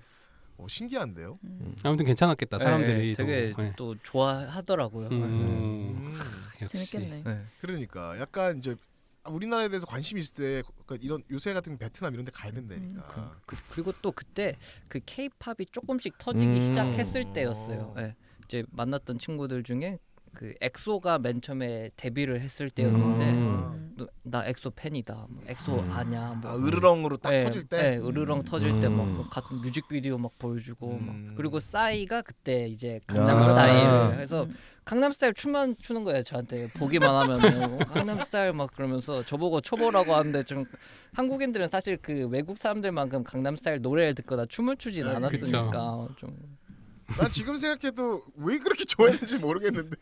신기한데요. 아무튼 괜찮았겠다. 사람들이 예, 되게 또, 예. 또 좋아하더라고요. 역시. 재밌겠네. 네. 그러니까 약간 이제 우리나라에 대해서 관심 있을 때 그러니까 이런 요새 같은 베트남 이런 데 가야 된다니까. 그리고 또 그때 그 K-팝이 조금씩 터지기 시작했을 때였어요. 예. 이제 만났던 친구들 중에 그 엑소가 맨 처음에 데뷔를 했을 때였는데 나 엑소 팬이다. 뭐 엑소 아냐. 뭐 으르렁으로 딱 예, 터질 때. 예, 으르렁 터질 때 막 같은 뮤직비디오 막 보여주고 막. 그리고 싸이가 그때 이제 강남스타일 해서 강남스타일 춤만 추는 거예요. 저한테 보기만 하면 강남스타일 막 그러면서 저보고 초보라고 하는데 좀 한국인들은 사실 그 외국 사람들만큼 강남스타일 노래를 듣거나 춤을 추진 않았으니까 좀 난 지금 생각해도 왜 그렇게 좋아했는지 모르겠는데.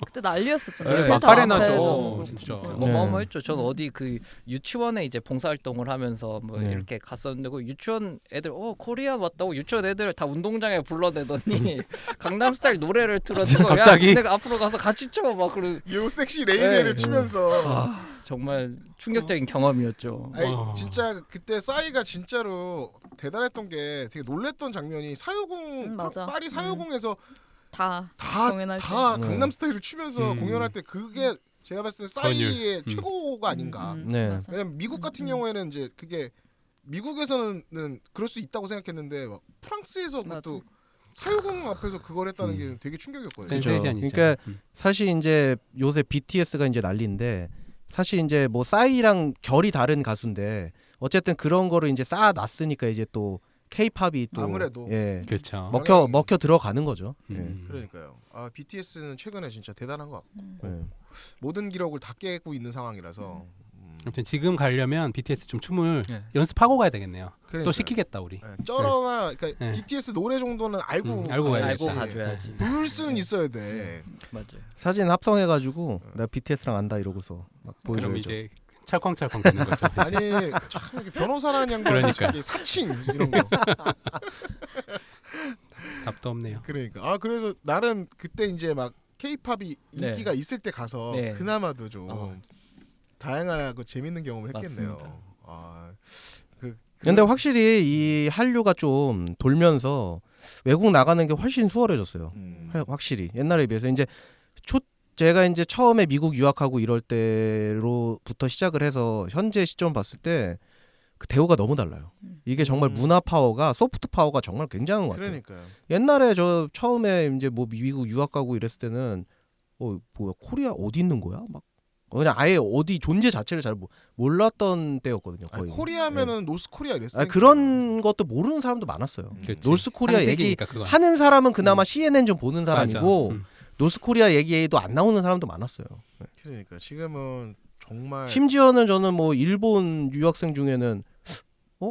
그때 난리였었잖아요. 네, 필터 마카레나죠, 앞에도 진짜. 그렇고. 어마어마했죠. 전 어디 그 유치원에 이제 봉사활동을 하면서 뭐 네. 이렇게 갔었는데 그 유치원 애들 코리안 왔다고 유치원 애들 다 운동장에 불러대더니 강남스타일 노래를 틀어주고 갑자기? 야 내가 앞으로 가서 같이 춰 막 그런 요 섹시 레이디를 네. 추면서. 정말 충격적인 경험이었죠. 아니 와. 진짜 그때 싸이가 진짜로 대단했던 게 되게 놀랬던 장면이 사유궁 맞아. 파리 사유궁에서 다 다 공연할 다 강남 스타일을 추면서 공연할 때 그게 제가 봤을 때 싸이의 최고가 아닌가. 네. 맞아. 왜냐면 미국 같은 경우에는 이제 그게 미국에서는 그럴 수 있다고 생각했는데 막 프랑스에서 그것도 사유궁 앞에서 그걸 했다는 게 되게 충격이었거든요. 그죠. 센세이션이죠. 그러니까 사실 이제 요새 BTS가 이제 난리인데 사실 이제 뭐 싸이랑 결이 다른 가수인데 어쨌든 그런 거를 이제 쌓아놨으니까 이제 또 K-팝이 또 아무래도. 예 그렇죠. 먹혀 들어가는 거죠. 예. 그러니까요. 아 BTS는 최근에 진짜 대단한 것 같고 예. 모든 기록을 다 깨고 있는 상황이라서. 아무튼 지금 가려면 BTS 좀 춤을 네. 연습하고 가야 되겠네요. 그러니까요. 또 시키겠다 우리. 네, 쩔어나 그러니까 네. BTS 노래 정도는 알고 알고 가야지. 알고 가야지. 가줘야지. 부를 수는 있어야 돼. 맞아요. 사진 합성해가지고 나 BTS랑 안다 이러고서 막 그럼 보여줘야죠. 이제 찰컹찰컹 되는 거죠. 아니 참 이렇게 변호사라는 양반 그러니까. 사칭 이런 거. 답도 없네요. 그러니까 아 그래서 나름 그때 이제 막 K-팝이 네. 인기가 있을 때 가서 네. 그나마도 좀 다양하고 재밌는 경험을 했겠네요. 맞습니다. 아, 근데 확실히 이 한류가 좀 돌면서 외국 나가는 게 훨씬 수월해졌어요. 확실히 옛날에 비해서 이제 제가 이제 처음에 미국 유학하고 이럴 때로부터 시작을 해서 현재 시점 봤을 때 그 대우가 너무 달라요. 이게 정말 문화 파워가 소프트 파워가 정말 굉장한 것 같아요. 그러니까요. 옛날에 저 처음에 이제 뭐 미국 유학 가고 이랬을 때는 뭐야 코리아 어디 있는 거야? 막 그냥 아예 어디 존재 자체를 잘 몰랐던 때였거든요. 거의. 아니, 코리아면은 노스 코리아 이랬어요. 그런 것도 모르는 사람도 많았어요. 그렇지. 노스 코리아 얘기 한식이니까 그건. 하는 사람은 그나마 CNN 좀 보는 사람이고 맞아. 노스 코리아 얘기도 안 나오는 사람도 많았어요. 그러니까 지금은 정말 심지어는 저는 뭐 일본 유학생 중에는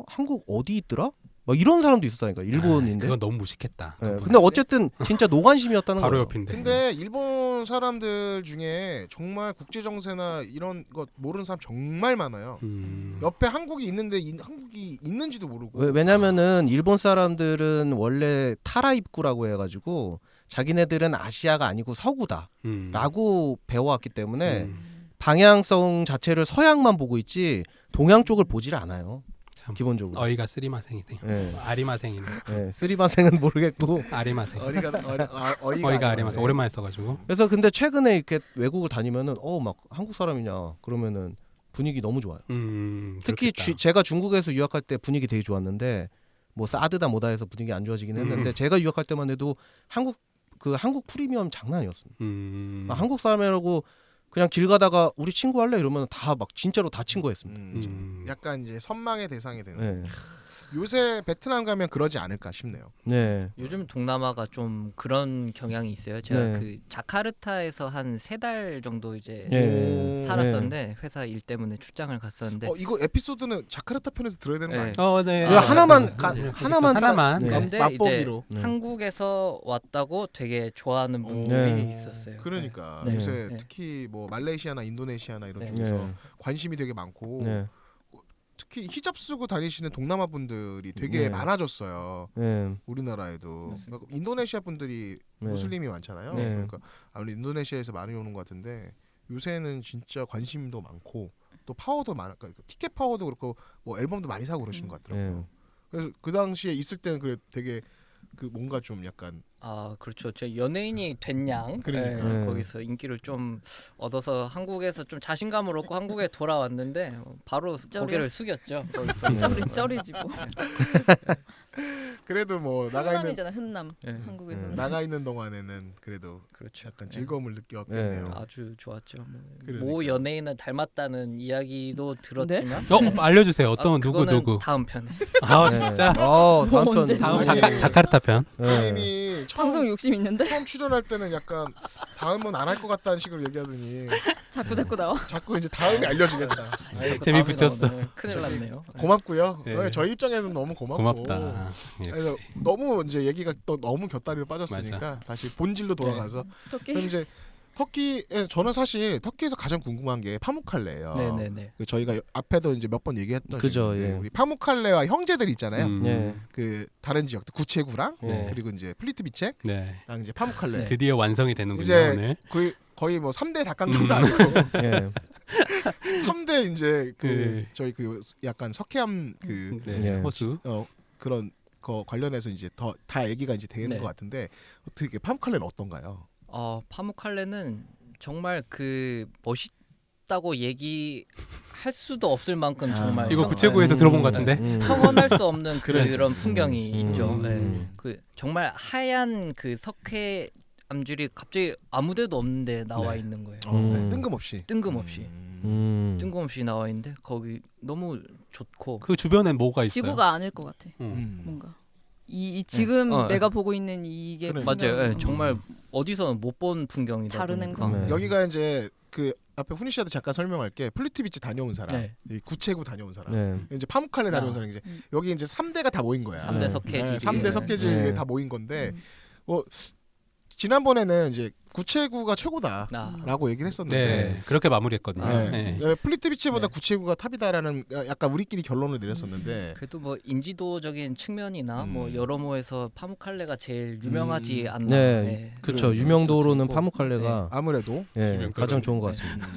한국 어디 있더라? 막 이런 사람도 있었다니까 일본인데. 그건 너무 무식했다. 네, 그분은. 근데 어쨌든 진짜 노관심이었다는 바로 거예요. 옆인데. 근데 일본 사람들 중에 정말 국제 정세나 이런 것 모르는 사람 정말 많아요. 옆에 한국이 있는데 한국이 있는지도 모르고. 왜냐면은 일본 사람들은 원래 타라 입구라고 해가지고 자기네들은 아시아가 아니고 서구다라고 배워왔기 때문에 방향성 자체를 서양만 보고 있지 동양 쪽을 보질 않아요. 참 기본적으로. 어이가 쓰리마생이네. 네. 아리마생이네. 네, 쓰리마생은 모르겠고. 아리마생. 어이가 어이가 아리마생. 오랜만에 써가지고. 그래서 근데 최근에 이렇게 외국을 다니면은 막 한국 사람이냐 그러면은 분위기 너무 좋아요. 특히 그렇겠다. 제가 중국에서 유학할 때 분위기 되게 좋았는데 뭐 사드다 뭐다 해서 분위기 안 좋아지긴 했는데 제가 유학할 때만 해도 한국 프리미엄 장난 아니었습니다. 한국 사람이라고 그냥 길 가다가 우리 친구 할래 이러면 다 막 진짜로 다 친구했습니다. 약간 이제 선망의 대상이 되는. 네. 요새 베트남 가면 그러지 않을까 싶네요. 네. 요즘 동남아가 좀 그런 경향이 있어요. 제가 네. 그 자카르타에서 한 3달 정도 이제 예. 살았었는데 회사 일 때문에 출장을 갔었는데 이거 에피소드는 자카르타 편에서 들어야 되는 거 네. 아니에요? 네. 왜 하나만 하나만. 네. 근데 맛보기로. 이제 한국에서 왔다고 되게 좋아하는 분들이 네. 있었어요. 그러니까 네. 요새 네. 특히 뭐 말레이시아나 인도네시아나 이런 네. 쪽에서 네. 관심이 되게 많고 네. 특히 히잡 쓰고 다니시는 동남아 분들이 되게 네. 많아졌어요. 네. 우리나라에도 맞습니다. 그러니까 인도네시아 분들이 네. 무슬림이 많잖아요. 네. 그러니까 아무래도 인도네시아에서 많이 오는 것 같은데 요새는 진짜 관심도 많고 또 파워도 많아. 그러니까 티켓 파워도 그렇고 뭐 앨범도 많이 사고 그러시는 것 같더라고요. 네. 그래서 그 당시에 있을 때는 그래 되게 그 뭔가 좀 약간 아 그렇죠. 제 연예인이 된양 그러니까. 네. 거기서 인기를 좀 얻어서 한국에서 좀 자신감을 얻고 한국에 돌아왔는데 바로 쩌리요? 고개를 숙였죠. 거기서. 쩌리지 뭐. 그래도 뭐 나가 있는 흔남이잖아 흔남. 네. 한국에서는. 나가 있는 동안에는 그래도 그렇죠. 약간 네. 즐거움을 느꼈겠네요. 네. 아주 좋았죠. 그러니까. 모 연예인을 닮았다는 이야기도 들었지만 알려주세요. 어떤 누구 그거는 누구. 다음 편에. 아 네. 진짜. 다음 편. 언제? 다음 아니, 자카르타 편. 네. 본인이 방송 욕심 있는데 처음 출연할 때는 약간 다음은 안 할 것 같다는 식으로 얘기하더니 자꾸 나와. 자꾸 이제 다음에 알려주겠다. 아이고, 재미 다음에 붙였어. 나오면 큰일 났네요. 고맙고요. 네. 저희 입장에서는 너무 고맙고. 고맙다. 그래서 역시. 너무 이제 얘기가 또 너무 곁다리로 빠졌으니까 다시 본질로 돌아가서 토끼. 그럼 이제 터키에 저는 사실 터키에서 가장 궁금한 게 파묵칼레예요. 네네네. 그 저희가 앞에도 이제 몇 번 얘기했던 그죠, 적이 있는데 예. 우리 파묵칼레와 형제들 있잖아요. 네. 그 다른 지역들 구체구랑 네. 그리고 이제 플리트비체랑 네. 이제 파묵칼레 드디어 완성이 되는군요 이제 오늘. 거의 뭐 3대 닭강정도 아니고 네. 3대 이제 그 네. 저희 그 약간 석회암 그 네. 네. 호수. 그런 거 관련해서 이제 더 다 얘기가 이제 되는 네. 것 같은데 어떻게 파묵칼레는 어떤가요? 파묵칼레는 정말 그 멋있다고 얘기할 수도 없을 만큼 정말 이거 평- 구체구에서 들어본 것 같은데. 평온할 수 없는 그런 풍경이 있죠. 음. 네. 그 정말 하얀 그 석회 암줄이 갑자기 아무데도 없는데 나와 네. 있는 거예요. 뜬금없이. 뜬금없이 뜬금없이 나와 있는데 거기 너무 좋고 그 주변엔 뭐가 있어요? 지구가 아닐 것 같아. 뭔가 이 지금 내가 보고 있는 이게 그래. 맞아요. 분명히 네, 정말 어디서는 못 본 풍경이다 다른 보니까. 행성. 네. 여기가 이제 그 앞에 훈이 씨한테 잠깐 설명할게. 플리트비치 다녀온 사람, 네. 이 구체구 다녀온 사람, 네. 이제 파묵칼레 다녀온 아. 사람 이제 여기 이제 3대가 다 모인 거야. 3대 네. 석회지. 3대 석회지 네. 다 모인 건데 뭐 지난번에는 이제 구체구가 최고다라고 얘기를 했었는데 네. 그렇게 마무리했거든요. 네. 네. 플리트비치보다 네. 구체구가 탑이다라는 약간 우리끼리 결론을 내렸었는데 그래도 뭐 인지도적인 측면이나 음. 뭐 여러모에서 파묵칼레가 제일 유명하지 않나. 네. 그렇죠. 유명도로는 그리고 파묵칼레가 아무래도 예, 가장 좋은 것 같습니다.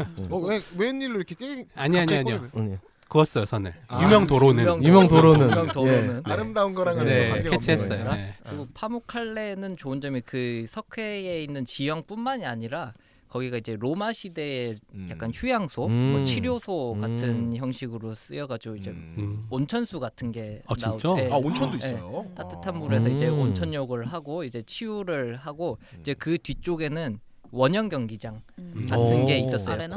왜 웬일로 이렇게 아니요. 네. 그었어요 선을. 아. 유명 도로는. 유명 도로는. 유명 도로는. 네. 아름다운 거랑은 네. 관계가 캐치했어요. 없는 거니까. 네. 그리고 파묵칼레는 좋은 점이 그 석회에 있는 지형뿐만이 아니라 거기가 이제 로마 시대의 약간 휴양소, 뭐 치료소 같은 형식으로 쓰여가지고 이제 온천수 같은 게 아, 진짜? 나오죠. 네. 아 온천도 네. 있어요. 따뜻한 물에서 이제 온천욕을 하고 이제 치유를 하고 이제 그 뒤쪽에는 원형 경기장 같은 게 있었어요. 아레나?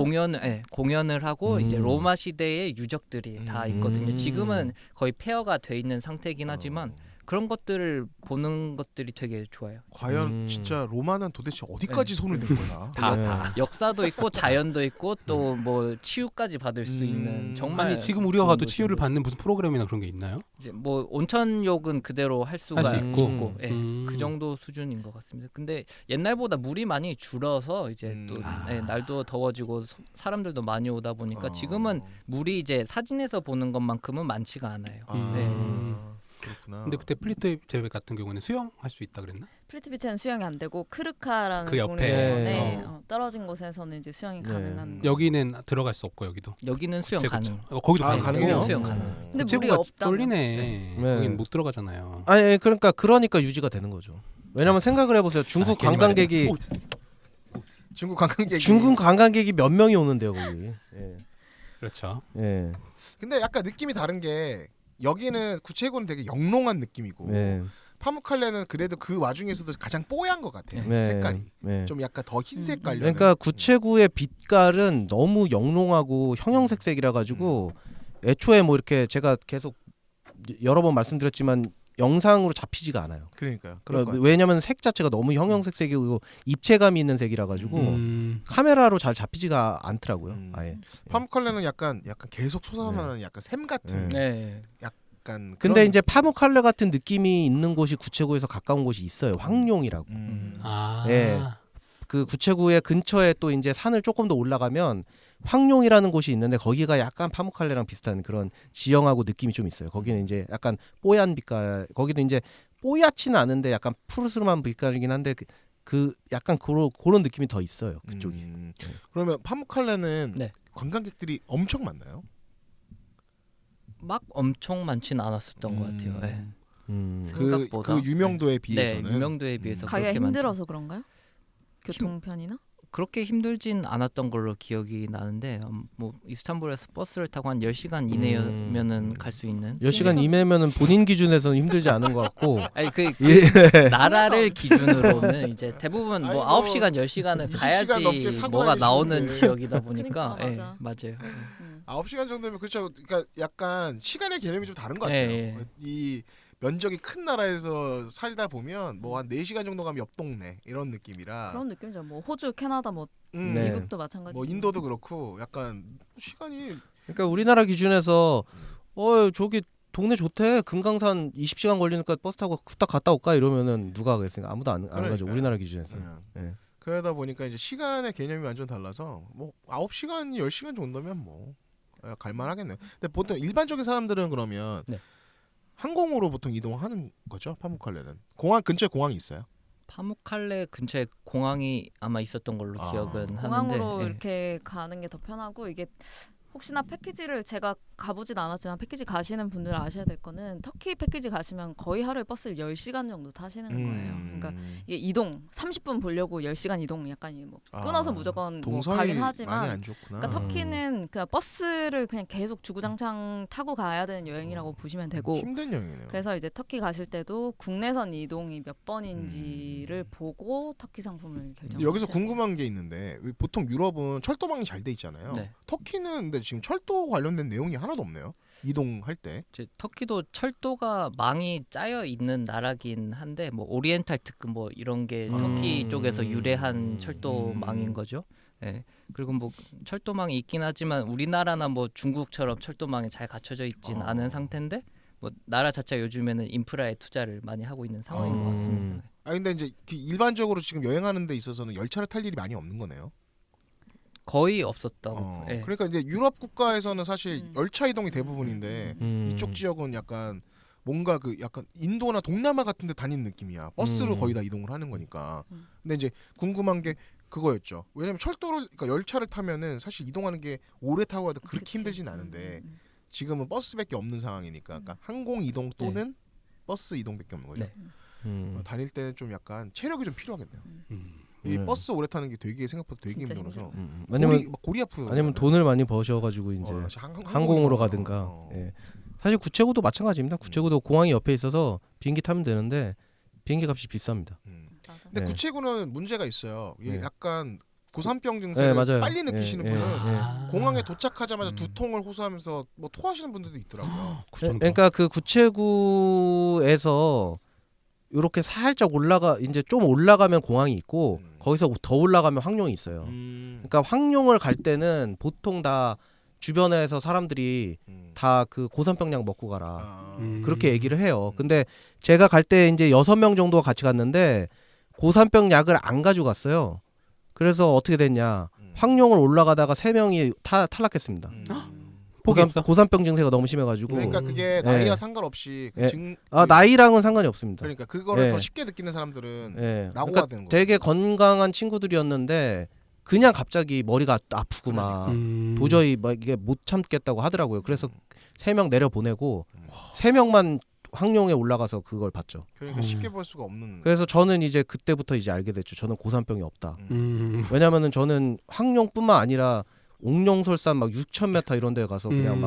공연을 하고 이제 로마 시대의 유적들이 다 있거든요. 음. 지금은 거의 폐허가 돼 있는 상태긴 하지만 그런 것들을 보는 것들이 되게 좋아요. 과연 진짜 로마는 도대체 어디까지 손을 댄 거야? 다. 역사도 있고 자연도 있고 또 뭐 치유까지 받을 수 있는 정말 아니 지금 우리가 좋은 가도 곳인 치유를 거죠. 받는 무슨 프로그램이나 그런 게 있나요? 이제 뭐 온천욕은 그대로 할 수가 할 수 있고. 있고 그 정도 수준인 것 같습니다. 근데 옛날보다 물이 많이 줄어서 이제 또 날도 더워지고 사람들도 많이 오다 보니까 지금은 물이 이제 사진에서 보는 것만큼은 많지가 않아요. 그렇구나. 근데 그때 플리트 제외 같은 경우는 수영할 수 있다 그랬나? 플리트비체는 수영이 안 되고 크르카라는 그 옆에. 국립공원에 어. 떨어진 곳에서는 이제 수영이 네. 가능한 거. 여기는 들어갈 수 없고 여기도. 여기는 수영 그쵸, 가능. 그쵸. 거기도 가능해요? 수영 가능. 근데 물이 구체구가 없다면 쫄리네. 네. 거긴 못 들어가잖아요. 아니 그러니까 유지가 되는 거죠. 왜냐면 생각을 해보세요. 중국 괜히 관광객이 중국 관광객이 중국 관광객이 몇 명이 오는데요 거기. 예. 그렇죠. 예. 근데 약간 느낌이 다른 게 여기는 구체구는 되게 영롱한 느낌이고 예. 파묵칼레는 그래도 그 와중에서도 가장 뽀얀 것 같아요. 네. 색깔이 네. 좀 약간 더 흰색 깔려. 그러니까 구체구의 빛깔은 너무 영롱하고 형형색색이라 가지고 애초에 뭐 이렇게 제가 계속 여러 번 말씀드렸지만 영상으로 잡히지가 않아요. 그러니까요. 그럴 것 같아요. 왜냐면 색 자체가 너무 형형색 색이고 입체감이 있는 색이라 가지고 카메라로 잘 잡히지가 않더라고요. 아예. 파묵칼레는 약간 계속 솟아나는 약간 샘 같은 네. 약간 근데 그런 이제 파묵칼레 같은 느낌이 있는 곳이 구체구에서 가까운 곳이 있어요. 황룡이라고. 아. 예. 그 구체구의 근처에 또 이제 산을 조금 더 올라가면 황룡이라는 곳이 있는데 거기가 약간 파묵칼레랑 비슷한 그런 지형하고 느낌이 좀 있어요. 거기는 이제 약간 뽀얀 빛깔, 거기도 이제 뽀얗지는 않은데 약간 푸르스름한 빛깔이긴 한데 그 약간 그런 느낌이 더 있어요. 그쪽이. 그러면 파묵칼레는 네. 관광객들이 엄청 많나요? 막 엄청 많지는 않았었던 것 같아요. 네. 생각보다. 그 유명도에 비해서는 네, 유명도에 비해서 가기가 그렇게 힘들어서 그런가요? 교통편이나? 그렇게 힘들진 않았던 걸로 기억이 나는데 뭐 이스탄불에서 버스를 타고 한 10시간 이내면은 갈 수 있는 10시간 이내면은 본인 기준에서는 힘들지 않은 것 같고 아니 그 예. 나라를 기준으로는 이제 대부분 아니, 뭐 뭐 9시간 10시간을 20시간 넘게 가야지 타고 뭐가 나오는 다니시는데. 지역이다 보니까 그러니까, 예, 맞아요. 9시간 정도면 그렇죠. 그러니까 약간 시간의 개념이 좀 다른 것 같아요. 예, 예. 이 면적이 큰 나라에서 살다 보면 뭐 한 4시간 정도 가면 옆 동네 이런 느낌이라 그런 느낌이죠. 뭐 호주, 캐나다, 뭐 네. 미국도 마찬가지. 뭐 인도도 그렇고 약간 시간이 그러니까 우리나라 기준에서 저기 동네 좋대. 금강산 20시간 걸리니까 버스 타고 후딱 갔다 올까 이러면은 누가 가겠습니까? 아무도 안 가죠. 그러니까요. 우리나라 기준에서. 예. 그러다 보니까 이제 시간의 개념이 완전 달라서 뭐 9시간, 10시간 정도면 뭐 갈만하겠네요. 근데 보통 일반적인 사람들은 그러면 네. 항공으로 보통 이동하는 거죠. 파묵칼레는 공항 근처에 공항이 있어요. 파묵칼레 근처에 공항이 아마 있었던 걸로 아. 기억은 공항으로 하는데 예. 이렇게 가는 게 더 편하고 이게 혹시나 패키지를 제가 가보진 않았지만 패키지 가시는 분들 아셔야 될 거는 터키 패키지 가시면 거의 하루에 버스를 10시간 정도 타시는 거예요. 그러니까 이게 이동 30분 보려고 10시간 이동 약간 뭐 끊어서 무조건 뭐 동선이 가긴 많이 하지만 안 좋구나. 그러니까 터키는 그냥 버스를 그냥 계속 주구장창 타고 가야 되는 여행이라고 보시면 되고 힘든 여행이네요. 그래서 이제 터키 가실 때도 국내선 이동이 몇 번인지를 보고 터키 상품을 결정. 여기서 궁금한 게 있는데 보통 유럽은 철도망이 잘 돼 있잖아요. 네. 터키는 근데 지금 철도 관련된 내용이 하나도 없네요. 이동할 때. 이제 터키도 철도가 망이 짜여 있는 나라긴 한데 뭐 오리엔탈 특급 뭐 이런 게 터키 쪽에서 유래한 철도망인 거죠. 예. 그리고 뭐 철도망이 있긴 하지만 우리나라나 뭐 중국처럼 철도망이 잘 갖춰져 있진 않은 상태인데 뭐 나라 자체가 요즘에는 인프라에 투자를 많이 하고 있는 상황인 것 같습니다. 근데 이제 일반적으로 지금 여행하는 데 있어서는 열차를 탈 일이 많이 없는 거네요. 거의 없었다고. 예. 그러니까 이제 유럽 국가에서는 사실 열차 이동이 대부분인데 이쪽 지역은 약간 뭔가 그 약간 인도나 동남아 같은 데 다니는 느낌이야. 버스로 거의 다 이동을 하는 거니까. 근데 이제 궁금한 게 그거였죠. 왜냐면 철도를 그러니까 열차를 타면은 사실 이동하는 게 오래 타고 가도 그렇게 힘들진 않은데 지금은 버스밖에 없는 상황이니까 그러니까 항공 이동 또는 버스 이동밖에 없는 거죠. 네. 다닐 때는 좀 약간 체력이 좀 필요하겠네요. 이 버스 오래 타는 게 되게 생각보다 되게 진짜 힘들어서 왜냐면 고리 아프고 아니면 돈을 많이 버셔가지고 이제 항공으로 가든가. 예. 사실 구체구도 마찬가지입니다. 구체구도 공항이 옆에 있어서 비행기 타면 되는데 비행기 값이 비쌉니다. 근데 네. 구체구는 문제가 있어요. 이게 네. 약간 고산병 네, 증세를 맞아요. 빨리 느끼시는 예, 예, 분은 예. 공항에 도착하자마자 두통을 호소하면서 뭐 토하시는 분들도 있더라고요. 그 정도. 그러니까 그 구체구에서 이렇게 살짝 이제 좀 올라가면 공항이 있고 거기서 더 올라가면 황룡이 있어요. 그러니까 황룡을 갈 때는 보통 다 주변에서 사람들이 다 그 고산병약 먹고 가라 그렇게 얘기를 해요. 근데 제가 갈 때 이제 6명 정도가 같이 갔는데 고산병약을 안 가지고 갔어요. 그래서 어떻게 됐냐? 황룡을 올라가다가 3명이 탈락했습니다. 포기했어? 고산병 증세가 너무 심해가지고. 그러니까 그게 나이와 상관없이 그 나이랑은 상관이 없습니다. 그러니까 그거를 예. 더 쉽게 느끼는 사람들은 예. 나고가 그러니까 되는 거예요. 되게 건강한 친구들이었는데 그냥 갑자기 머리가 아프고 막 도저히 막 이게 못 참겠다고 하더라고요. 그래서 3명 내려 보내고 3명만 황룡에 올라가서 그걸 봤죠. 그러니까 쉽게 볼 수가 없는. 그래서 저는 이제 그때부터 이제 알게 됐죠. 저는 고산병이 없다. 왜냐면은 저는 황룡뿐만 아니라 옥룡설산 막 6,000m 이런 데 가서 그냥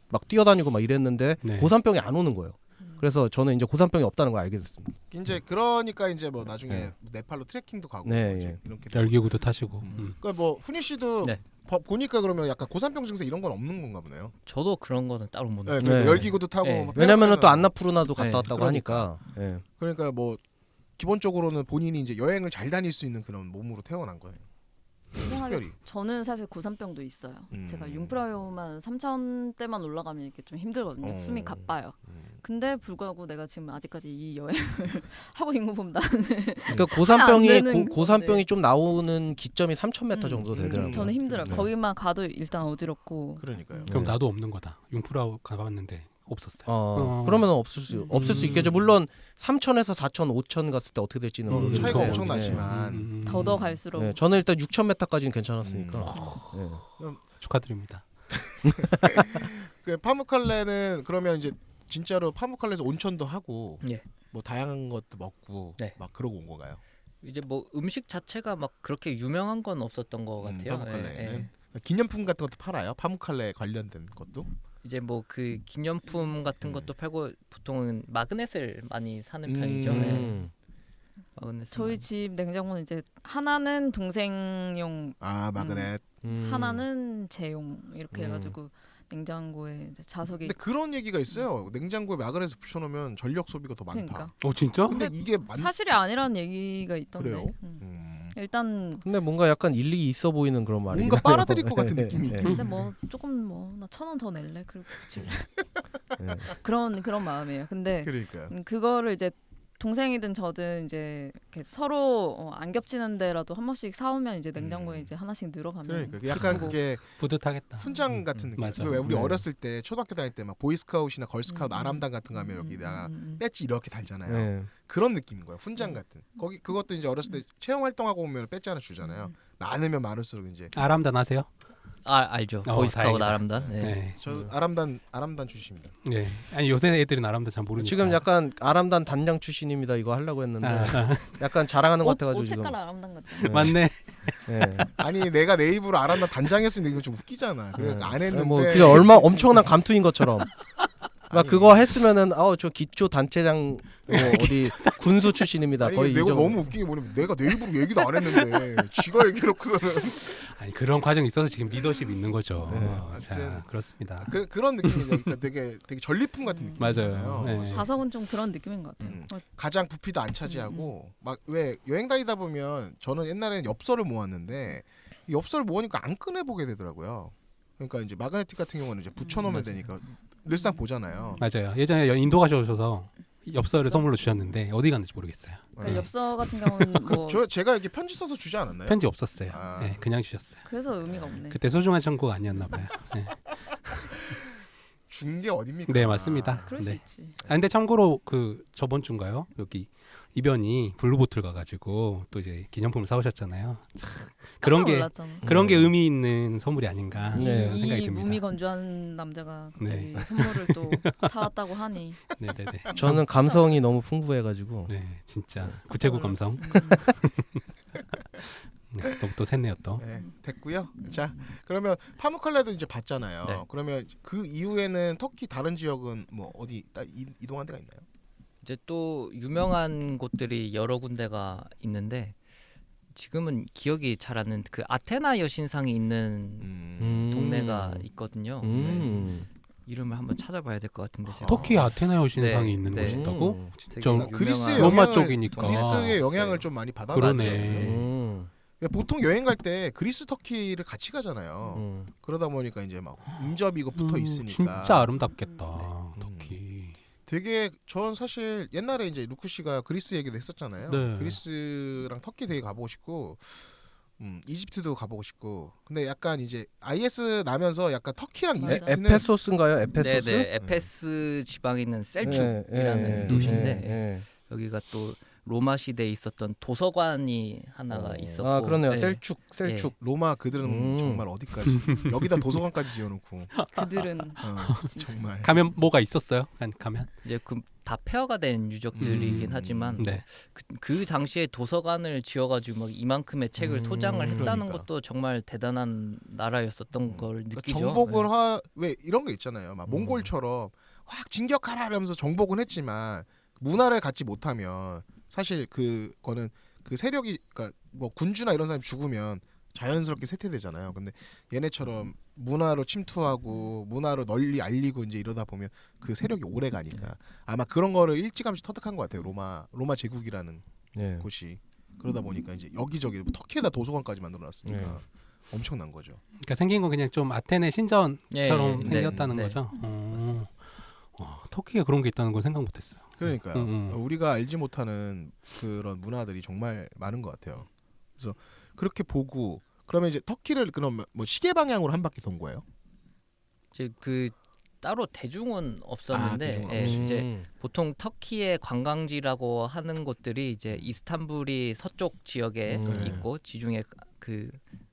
막 뛰어다니고 막 이랬는데 네. 고산병이 안 오는 거예요. 그래서 저는 이제 고산병이 없다는 걸 알게 됐습니다. 이제 그러니까 이제 뭐 나중에 네팔로 트레킹도 가고 네, 이제 예. 이렇게 열기구도 타시고. 그러니까 뭐 훈이 씨도 네. 보니까 그러면 약간 고산병 증세 이런 건 없는 건가 보네요. 저도 그런 거는 따로 못 네, 느껴요. 네. 열기구도 타고 네. 막 왜냐면은 또 페라페라는- 안나푸르나도 갔다 네, 왔다고 그러니까. 하니까. 예. 그러니까 뭐 기본적으로는 본인이 이제 여행을 잘 다닐 수 있는 그런 몸으로 태어난 거예요. 특별히. 저는 사실 고산병도 있어요. 제가 융프라요만 3,000대만 올라가면 이렇게 좀 힘들거든요. 숨이 가빠요. 근데 불구하고 내가 지금 아직까지 이 여행을 하고 있는 거 보면 나는 그러니까 고산병이 안 되는 고산병이 건데. 좀 나오는 기점이 3,000m 정도 되더라고요. 저는 힘들어요. 네. 거기만 가도 일단 어지럽고. 그러니까요. 그럼 네. 나도 없는 거다. 융프라 가봤는데 없었어요. 그러면 없을 수 있겠죠. 물론 3,000에서 4,000, 5,000 갔을 때 어떻게 될지는 모르겠는데. 차이가 네. 엄청나지만 더더 갈수록 네, 저는 일단 6,000m까지는 괜찮았으니까. 네. 축하드립니다. 그 파무칼레는 그러면 이제 진짜로 파무칼레에서 온천도 하고 예. 뭐 다양한 것도 먹고 네. 막 그러고 온 건가요? 이제 뭐 음식 자체가 막 그렇게 유명한 건 없었던 것 같아요. 파무칼레는 기념품 같은 것도 팔아요? 파무칼레 관련된 것도? 이제 뭐 그 기념품 같은 것도 팔고 보통은 마그넷을 많이 사는 편이죠. 음. 마그넷을 저희 많이. 집 냉장고는 이제 하나는 동생용, 아 마그넷. 하나는 제용 이렇게 해가지고 냉장고에 이제 자석이. 근데 그런 얘기가 있어요. 냉장고에 마그넷을 붙여놓으면 전력 소비가 더 많다. 그러니까 진짜? 근데 이게 사실이 아니라는 얘기가 있던데. 그래요? 일단 근데 뭔가 약간 일리 있어 보이는 그런 말이. 뭔가 빨아들일 것 같은 느낌이 있긴 근데 뭐 조금 뭐 나 1,000원 더 낼래 그리고 질래. 네. 그런 마음이에요. 근데 그러니까요. 그거를 이제 동생이든 저든 이제 이렇게 서로 안 겹치는 데라도 한 번씩 사오면 이제 냉장고에 이제 하나씩 늘어가면. 그러니까 약간 기쁘고. 그게 뿌듯하겠다. 훈장 같은 느낌. 맞아. 왜 우리 네. 어렸을 때 초등학교 다닐 때 막 보이스카웃이나 걸스카웃 아람단 같은 거 하면 여기다가 배지 이렇게 달잖아요. 네. 그런 느낌인 거야. 훈장 같은. 거기 그것도 이제 어렸을 때 체험 활동하고 오면 배지 하나 주잖아요. 많으면 많을수록 이제 아람단 하세요? 알죠. 보이스카웃 다행이다. 아람단. 네. 네. 저 아람단 출신입니다. 네. 아니 요새 애들은 아람단 잘 모르니까. 지금 약간 아람단 단장 출신입니다. 이거 하려고 했는데 약간 자랑하는 것 같아가지고 옷 지금. 색깔 아름다운 거죠. 네. 맞네. 네. 아니 내가 내 입으로 아람단 단장했으면 이거 좀 웃기잖아. 그러니까 안 했는데. 뭐 그냥 얼마 엄청난 감투인 것처럼. 막 아니. 그거 했으면은 저 기초 단체장 어디 군수 출신입니다. 아니 거의 이 내가 정도. 너무 웃긴 게 뭐냐면 내가 내 입으로 얘기도 안 했는데 지가 얘기해놓고서는 아니 그런 과정이 있어서 지금 리더십 있는 거죠. 네. 자, 하여튼 그렇습니다. 그런 느낌이죠. 그러니까 되게 전리품 같은 느낌이잖아요. 맞아요. 네. 자석은 좀 그런 느낌인 것 같아요. 가장 부피도 안 차지하고 막 왜 여행 다니다 보면 저는 옛날에는 엽서를 모았는데 이 엽서를 모으니까 안 꺼내 보게 되더라고요. 그러니까 이제 마그네틱 같은 경우는 이제 붙여놓으면 되니까 늘상 보잖아요. 맞아요. 예전에 인도 가셔서 엽서를 선물로 주셨는데 어디 갔는지 모르겠어요. 그러니까 네. 엽서 같은 경우는 뭐 제가 이렇게 편지 써서 주지 않았나요? 편지 없었어요. 아. 네, 그냥 주셨어요. 그래서 의미가 없네. 그때 소중한 정보가 아니었나 봐요. 네, 준 게 어딥니까? 네, 맞습니다. 그럴 수 네. 있지. 근데 참고로 그 저번 주인가요? 여기 이변이 블루보틀 가가지고 또 이제 기념품을 사오셨잖아요. 참, 그런 게 놀랐잖아. 그런 게 의미 있는 선물이 아닌가 네. 그런 생각이 이 듭니다. 몸이 건조한 남자가 갑자기 네. 선물을 또 사왔다고 하니. 네네네. 저는 감성이 너무 풍부해가지고. 네, 진짜 구태구 감성. 네, 또 샜네요 또. 네, 됐고요. 자, 그러면 파무칼레도 이제 봤잖아요. 네. 그러면 그 이후에는 터키 다른 지역은 뭐 어디 이동한 데가 있나요? 이제 또 유명한 곳들이 여러 군데가 있는데 지금은 기억이 잘 안 나는 그 아테나 여신상이 있는 동네가 있거든요. 네. 이름을 한번 찾아봐야 될 것 같은데 제가. 터키 아테나 여신상이 네, 있는 네. 곳이 있다고? 되게 저 유명한 그리스의 로마 영향을- 쪽이니까. 그리스의 영향을 있어요. 좀 많이 받아. 그러네. 맞아요. 보통 여행 갈 때 그리스 터키를 같이 가잖아요. 그러다 보니까 이제 막 인접이고 붙어 있으니까. 진짜 아름답겠다. 터키. 되게 전 사실 옛날에 이제 루크 씨가 그리스 얘기도 했었잖아요. 네. 그리스랑 터키 되게 가보고 싶고, 이집트도 가보고 싶고. 근데 약간 이제 IS 나면서 약간 터키랑 맞아. 이집트는 에페소스인가요? 에페소스? 네네 에페스 지방에 있는 셀축이라는 도시인데 여기가 또 로마 시대에 있었던 도서관이 하나가 있었고. 아 그러네요. 네. 셀축. 로마 그들은 정말 어디까지 여기다 도서관까지 지어놓고 그들은 진짜. 정말 가면 뭐가 있었어요? 가면? 이제 그 다 폐허가 된 유적들이긴 하지만 네. 그 당시에 도서관을 지어가지고 막 이만큼의 책을 소장을 했다는 그러니까. 것도 정말 대단한 나라였었던 걸 그러니까 느끼죠. 정복을 네. 왜 이런 게 있잖아요. 막 몽골처럼 확 진격하라 이러면서 정복은 했지만 문화를 갖지 못하면 사실 그거는 그 세력이 그러니까 뭐 군주나 이런 사람이 죽으면 자연스럽게 쇠퇴되잖아요. 근데 얘네처럼 문화로 침투하고 문화로 널리 알리고 이제 이러다 보면 그 세력이 오래 가니까 아마 그런 거를 일찌감치 터득한 것 같아요. 로마 제국이라는 네. 곳이 그러다 보니까 이제 여기저기 터키에다 도서관까지 만들어놨으니까 네. 엄청난 거죠. 그러니까 생긴 건 그냥 좀 아테네 신전처럼 예, 생겼다는 네. 거죠. 터키에 그런 게 있다는 걸 생각 못했어요. 그러니까요. 우리가 알지 못하는 그런 문화들이 정말 많은 것 같아요. 그래서 그렇게 보고 그러면 이제 터키를 그럼 뭐 시계 방향으로 한 바퀴 돈 거예요? 이제 그 따로 대중은 없었는데 대중은 예, 없이. 이제 보통 터키의 관광지라고 하는 곳들이 이제 이스탄불이 서쪽 지역에 음. 있고 지중해 그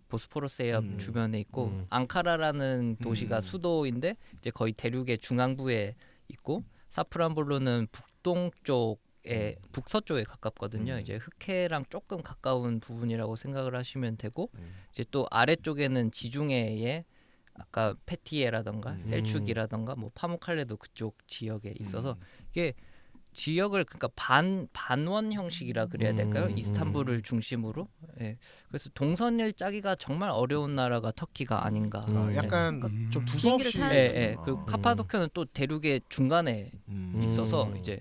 보스포러스 해협 음. 주변에 있고 앙카라라는 도시가 수도인데 이제 거의 대륙의 중앙부에 있고 사프란볼루는 북동쪽에 북서쪽에 가깝거든요. 이제 흑해랑 조금 가까운 부분이라고 생각을 하시면 되고 이제 또 아래쪽에는 지중해에 아까 페티에라던가 셀축이라던가 뭐 파무칼레도 그쪽 지역에 있어서 이게 지역을 그러니까 반원 형식이라 그래야 될까요? 이스탄불을 중심으로. 예. 그래서 동선을 짜기가 정말 어려운 나라가 터키가 아닌가. 약간 좀 비행기를 두서없이 타야지. 예. 그리고 카파도키아는 또 대륙의 중간에 있어서 이제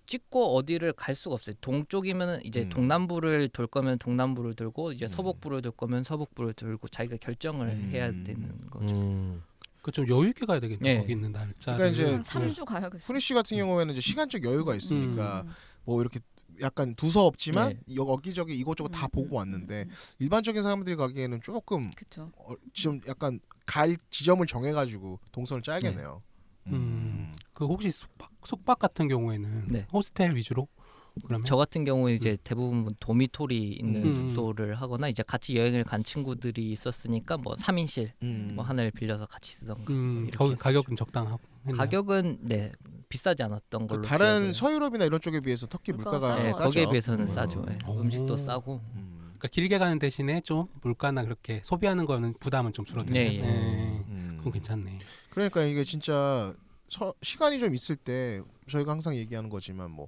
찍고 어디를 갈 수가 없어요. 동쪽이면은 이제 동남부를 돌 거면 동남부를 돌고 이제 서북부를 돌 거면 서북부를 돌고 자기가 결정을 해야 되는 거죠. 그 좀 여유 있게 가야 되겠네. 네. 거기 있는 날짜. 그러니까 이제 한 3주 가야겠어. 후니 씨 같은 경우에는 이제 시간적 여유가 있으니까 뭐 이렇게 약간 두서없지만 여기저기 이곳저곳 다 보고 왔는데 일반적인 사람들이 가기에는 조금 그렇죠. 좀 약간 갈 지점을 정해가지고 동선을 짜야겠네요. 그 혹시 숙박 같은 경우에는 네. 호스텔 위주로? 그러면 저 같은 경우에 이제 대부분 도미토리 있는 음. 숙소를 하거나 이제 같이 여행을 간 친구들이 있었으니까 뭐 3인실 뭐 하나를 빌려서 같이 쓰던가 뭐 이렇게 거기 했었죠. 가격은 적당하고 했나요? 가격은 네 비싸지 않았던 그 걸로 다른 기억을. 서유럽이나 이런 쪽에 비해서 터키 물가가 물가가 네, 싸죠. 거기에 비해서는 싸죠. 예. 오. 음식도 싸고. 그러니까 길게 가는 대신에 좀 물가나 그렇게 소비하는 거는 부담은 좀 줄어드네. 네, 예. 그건 괜찮네. 그러니까 이게 진짜 시간이 좀 있을 때 저희가 항상 얘기하는 거지만 뭐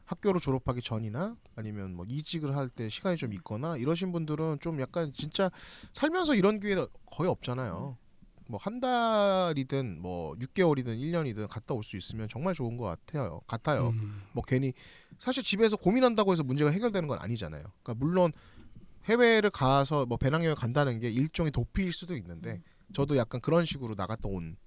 학교를 졸업하기 전이나 아니면 뭐 이직을 할 때 시간이 좀 있거나 이러신 분들은 좀 약간 진짜 살면서 이런 기회가 거의 없잖아요. 뭐 한 달이든 뭐 6개월이든 1년이든 갔다 올 수 있으면 정말 좋은 것 같아요. 뭐 괜히 사실 집에서 고민한다고 해서 문제가 해결되는 건 아니잖아요. 그러니까 물론 해외를 가서 뭐 배낭여행 간다는 게 일종의 도피일 수도 있는데 저도 약간 그런 식으로 나갔다 온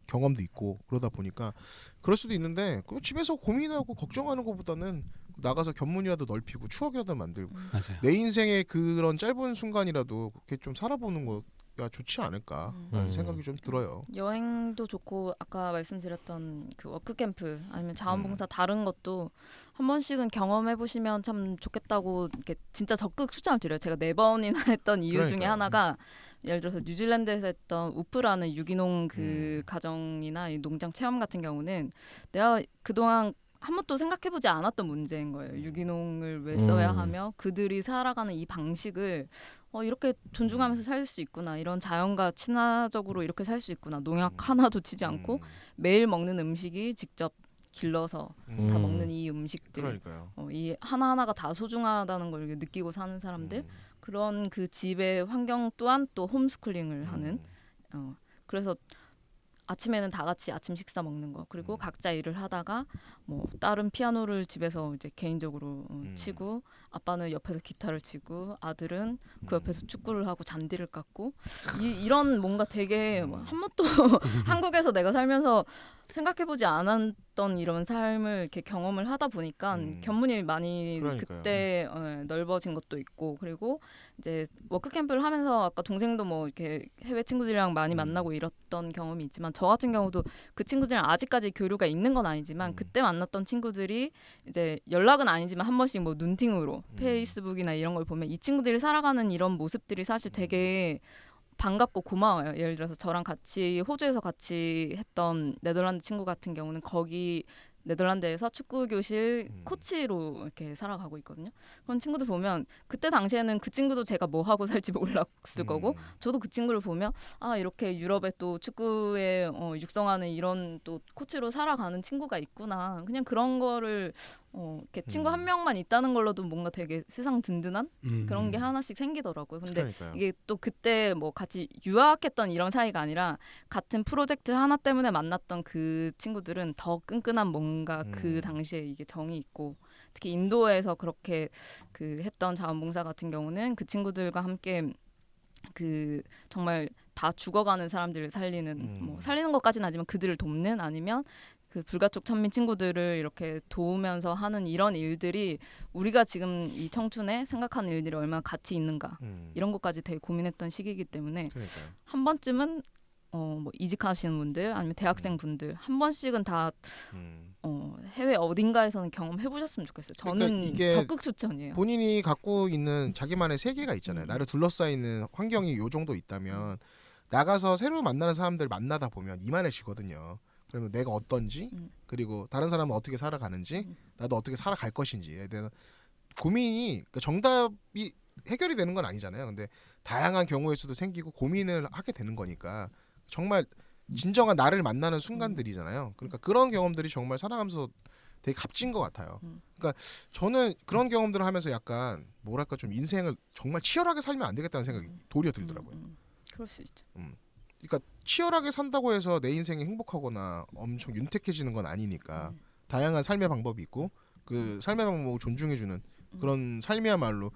경험도 있고 그러다 보니까 그럴 수도 있는데 그럼 집에서 고민하고 걱정하는 것보다는 나가서 견문이라도 넓히고 추억이라도 만들고 맞아요. 내 인생의 그런 짧은 순간이라도 그렇게 좀 살아보는 거가 좋지 않을까라는 생각이 좀 들어요. 여행도 좋고 아까 말씀드렸던 그 워크 캠프 아니면 자원봉사 다른 것도 한 번씩은 경험해 보시면 참 좋겠다고 이렇게 진짜 적극 추천을 드려요. 제가 4번이나 했던 이유 중에 그러니까요. 하나가 예를 들어서 뉴질랜드에서 했던 우프라는 유기농 그 가정이나 이 농장 체험 같은 경우는 내가 그동안 한 번도 생각해보지 않았던 문제인 거예요. 유기농을 왜 써야 하며 그들이 살아가는 이 방식을 이렇게 존중하면서 살 수 있구나. 이런 자연과 친화적으로 이렇게 살 수 있구나. 농약 하나도 치지 않고 매일 먹는 음식이 직접 길러서 다 먹는 이 음식들. 그러니까요. 이 하나하나가 다 소중하다는 걸 느끼고 사는 사람들. 그런 그 집의 환경 또한 또 홈스쿨링을 하는. 그래서 아침에는 다 같이 아침 식사 먹는 거 그리고 각자 일을 하다가 뭐 딸은 피아노를 집에서 이제 개인적으로 치고 아빠는 옆에서 기타를 치고 아들은 그 옆에서 축구를 하고 잔디를 깎고 이런 뭔가 되게 한 번도 한국에서 내가 살면서 생각해보지 않았던 이런 삶을 이렇게 경험을 하다 보니까 견문이 많이 그러니까요. 그때 넓어진 것도 있고 그리고 이제 워크 캠프를 하면서 아까 동생도 뭐 이렇게 해외 친구들이랑 많이 만나고 이랬던 경험이 있지만 저 같은 경우도 그 친구들이랑 아직까지 교류가 있는 건 아니지만 그때 만났던 친구들이 이제 연락은 아니지만 한 번씩 뭐 눈팅으로 페이스북이나 이런 걸 보면 이 친구들이 살아가는 이런 모습들이 사실 되게 반갑고 고마워요. 예를 들어서 저랑 같이 호주에서 같이 했던 네덜란드 친구 같은 경우는 거기 네덜란드에서 축구 교실 코치로 이렇게 살아가고 있거든요. 그런 친구들 보면 그때 당시에는 그 친구도 제가 뭐 하고 살지 몰랐을 거고 저도 그 친구를 보면 아 이렇게 유럽에 또 축구에 육성하는 이런 또 코치로 살아가는 친구가 있구나. 그냥 그런 거를 이렇게 친구 한 명만 있다는 걸로도 뭔가 되게 세상 든든한 그런 게 하나씩 생기더라고요. 근데 그러니까요. 이게 또 그때 뭐 같이 유학했던 이런 사이가 아니라 같은 프로젝트 하나 때문에 만났던 그 친구들은 더 끈끈한 뭔가 그 당시에 이게 정이 있고, 특히 인도에서 그렇게 그 했던 자원봉사 같은 경우는 그 친구들과 함께 그 정말 다 죽어가는 사람들을 살리는 뭐 살리는 것까지는 아니지만 그들을 돕는, 아니면 그 불가촉 천민 친구들을 이렇게 도우면서 하는 이런 일들이 우리가 지금 이 청춘에 생각하는 일들이 얼마나 가치 있는가 이런 것까지 되게 고민했던 시기이기 때문에 그러니까요. 한 번쯤은 뭐 이직하시는 분들 아니면 대학생 분들 한 번씩은 다 해외 어딘가에서는 경험해 보셨으면 좋겠어요. 저는 그러니까 이게 적극 추천이에요. 본인이 갖고 있는 자기만의 세계가 있잖아요. 나를 둘러싸이는 환경이 요 정도 있다면 나가서 새로 만나는 사람들 만나다 보면 이만해지거든요. 그러면 내가 어떤지, 그리고 다른 사람은 어떻게 살아가는지, 나도 어떻게 살아갈 것인지에 대한 고민이, 그러니까 정답이 해결이 되는 건 아니잖아요. 근데 다양한 경우의 수도 생기고 고민을 하게 되는 거니까 정말 진정한 나를 만나는 순간들이잖아요. 그러니까 그런 경험들이 정말 살아가면서 되게 값진 것 같아요. 그러니까 저는 그런 경험들을 하면서 약간 뭐랄까 좀 인생을 정말 치열하게 살면 안 되겠다는 생각이 도리어 들더라고요. 그럴 수 있죠. 그러니까 치열하게 산다고 해서 내 인생이 행복하거나 엄청 윤택해지는 건 아니니까 다양한 삶의 방법이 있고 그 삶의 방법을 존중해주는 그런 삶이야말로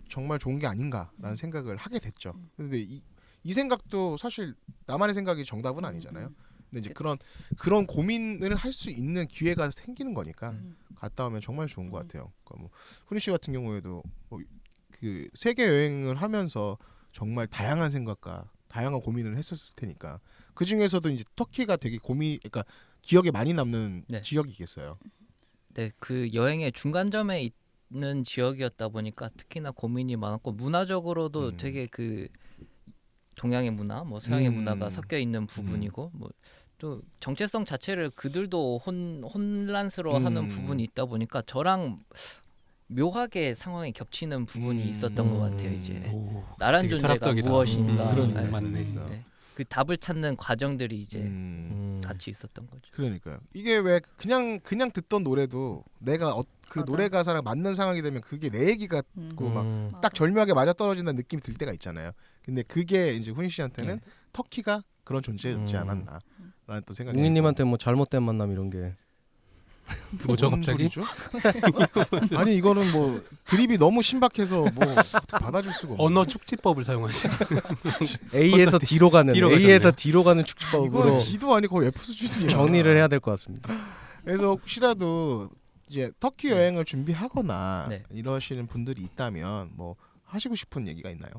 정말 좋은 게 아닌가라는 생각을 하게 됐죠. 근데 이 생각도 사실 나만의 생각이 정답은 아니잖아요. 근데 이제 그런 고민을 할 수 있는 기회가 생기는 거니까 갔다 오면 정말 좋은 것 같아요. 그러니까 뭐 훈이 씨 같은 경우에도 뭐 그 세계 여행을 하면서 정말 다양한 생각과 다양한 고민을 했었을 테니까 그 중에서도 이제 터키가 되게 그러니까 기억에 많이 남는 네. 지역이겠어요. 네, 그 여행의 중간점에 있는 지역이었다 보니까 특히나 고민이 많았고 문화적으로도 되게 그 동양의 문화, 뭐 서양의 문화가 섞여 있는 부분이고 뭐 또 정체성 자체를 그들도 혼란스러워하는 부분이 있다 보니까 저랑 묘하게 상황이 겹치는 부분이 있었던 것 같아요. 이제 오, 나란 되게 존재가 철학적이다. 무엇인가, 그러니까. 네. 맞네. 네. 그 답을 찾는 과정들이 이제 같이 있었던 거죠. 그러니까요. 이게 왜 그냥 듣던 노래도 내가 그 맞아. 노래 가사랑 맞는 상황이 되면 그게 내 얘기 같고 막 맞아. 딱 절묘하게 맞아 떨어진다는 느낌이 들 때가 있잖아요. 근데 그게 이제 훈이 씨한테는 터키가 그런 존재였지 않았나라는 또 생각이. 웅이님한테 뭐 잘못된 만남 이런 게 뭐죠 뭔 갑자기? 소리죠? 아니 이거는 뭐 드립이 너무 신박해서 뭐 어떻게 받아줄 수가 없네. 언어 축지법을 사용하시. A에서 D로 가는 D로 A에서 가셨네요. D로 가는 이거는 축지법으로 D도 아니고 F 수준이야. 정리를 해야 될 것 같습니다. 그래서 혹시라도 이제 터키 여행을 준비하거나 네. 이러시는 분들이 있다면 뭐 하시고 싶은 얘기가 있나요?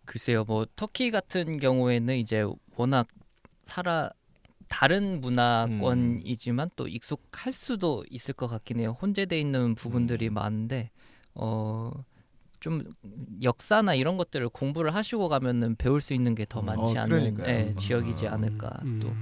글쎄요, 뭐 터키 같은 경우에는 이제 워낙 다른 문화권이지만 또 익숙할 수도 있을 것 같긴 해요. 혼재돼 있는 부분들이 많은데 좀 역사나 이런 것들을 공부를 하시고 가면은 배울 수 있는 게 더 많지 않은 그러니까요. 지역이지 않을까 또.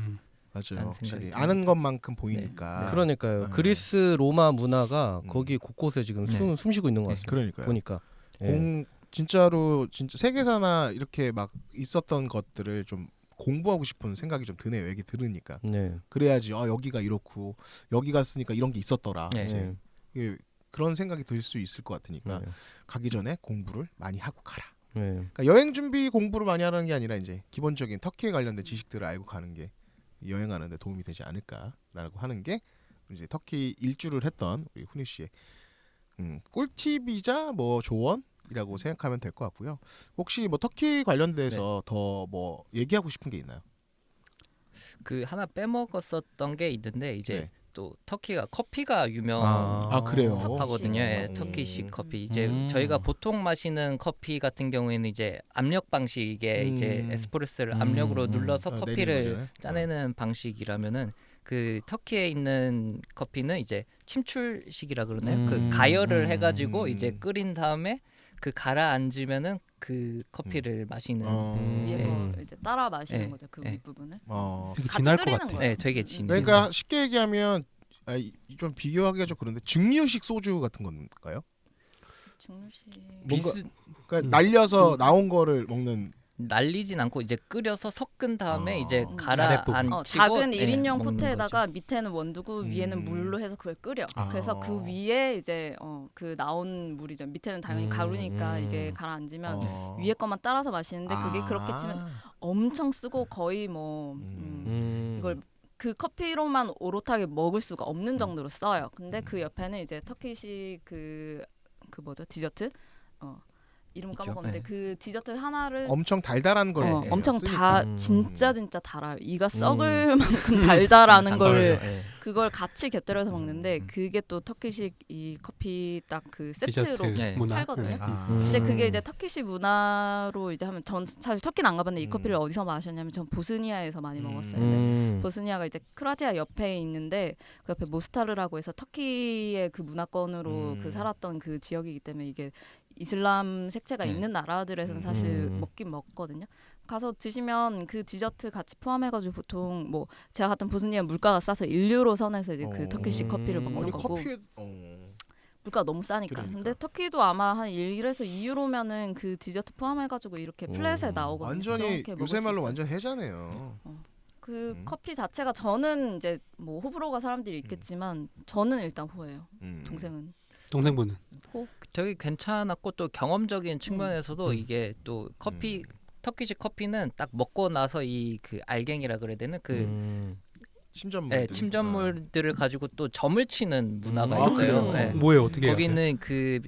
맞아요. 라는 확실히 생각이 아는 것만큼 보이니까. 그러니까요. 네. 그리스 로마 문화가 거기 곳곳에 지금 네. 숨쉬고 있는 것 같습니다. 그러니까요. 보니까 예. 진짜로 진짜 세계사나 이렇게 막 있었던 것들을 좀 공부하고 싶은 생각이 좀 드네요. 얘기 들으니까. 네. 그래야지 여기가 이렇고 여기 갔으니까 이런 게 있었더라. 네. 이제 이게 그런 생각이 들 수 있을 것 같으니까 네. 가기 전에 공부를 많이 하고 가라. 네. 그러니까 여행 준비 공부를 많이 하는 게 아니라 이제 기본적인 터키에 관련된 지식들을 알고 가는 게 여행하는데 도움이 되지 않을까라고 하는 게 이제 터키 일주를 했던 우리 훈이 씨의 꿀팁이자 뭐 조언이라고 생각하면 될 것 같고요. 혹시 뭐 터키 관련돼서 더 뭐 얘기하고 싶은 게 있나요? 그 하나 빼먹었었던 게 있는데 이제 네. 또 터키가 커피가 그래요? 하거든요. 예, 터키식 커피. 이제 저희가 보통 마시는 커피 같은 경우에는 이제 압력 방식의 이제 에스프레소를 압력으로 눌러서 커피를 짜내는 방식이라면은 그 터키에 있는 커피는 이제 침출식이라 그러나요? 그 가열을 해가지고 이제 끓인 다음에 그 가라앉으면은 그 커피를 마시는. 위에 거 이제 따라 마시는 네. 거죠. 그 네. 윗부분을. 되게 같이 진할 것 끓이는 같아. 거예요. 네, 되게 진. 그러니까 쉽게 얘기하면 좀 비교하기가 좀 그런데 증류식 소주 같은 건가요? 중류식. 뭔가 그러니까 날려서 나온 거를 먹는 날리진 않고 이제 끓여서 섞은 다음에 이제 아랫부분. 가라앉히고 작은 예, 1인용 먹는 포트에다가 밑에는 원두고 위에는 음. 물로 해서 그걸 끓여. 아. 그래서 그 위에 이제 그 나온 물이죠. 밑에는 당연히 가루니까 이게 어. 가라앉으면 위에 것만 따라서 마시는데 그게 그렇게 치면 엄청 쓰고 거의 뭐 이걸 그 커피로만 오롯하게 먹을 수가 없는 정도로 써요. 근데 그 옆에는 이제 터키식 그 뭐죠 디저트 이름 있죠. 까먹었는데 네. 그 디저트 하나를 엄청 달달한 걸 이렇게 엄청 쓰니까. 진짜 달아요. 이가 썩을 만큼 달달하는 거를 예. 그걸 같이 곁들여서 먹는데 음. 그게 또 터키식 이 커피 딱 그 디저트 세트로 네. 문화. 팔거든요. 네. 아. 근데 그게 이제 터키식 문화로 이제 하면 전 사실 터키는 안 가봤는데 이 커피를 어디서 마셨냐면 전 보스니아에서 많이 먹었어요. 근데 보스니아가 이제 크로아티아 옆에 있는데 그 옆에 모스타르라고 해서 터키의 그 문화권으로 그 살았던 그 지역이기 때문에 이게 이슬람 색채가 네. 있는 나라들에서는 사실 먹긴 먹거든요. 가서 드시면 그 디저트 같이 포함해가지고 보통 뭐 제가 갔던 보스니아 물가가 싸서 1유로 선에서 이제 그 터키식 커피를 먹는 아니 거고 커피에 물가가 너무 싸니까. 그러니까. 근데 터키도 아마 한 1에서 2유로면은 그 디저트 포함해가지고 이렇게 플랫에 나오거든요. 완전히 그렇게 먹을 요새 수 말로 있어요. 완전 해자네요. 그 커피 자체가 저는 이제 뭐 호불호가 사람들이 있겠지만 저는 일단 호예요. 동생은 동생분은 되게 괜찮았고 또 경험적인 측면에서도 이게 또 커피 터키식 커피는 딱 먹고 나서 이 그 알갱이라 그래야 되는 그 침전물. 침전물들을 가지고 또 점을 치는 문화가 아, 있어요. 그래요? 예. 뭐예요? 어떻게 해요? 거기는 그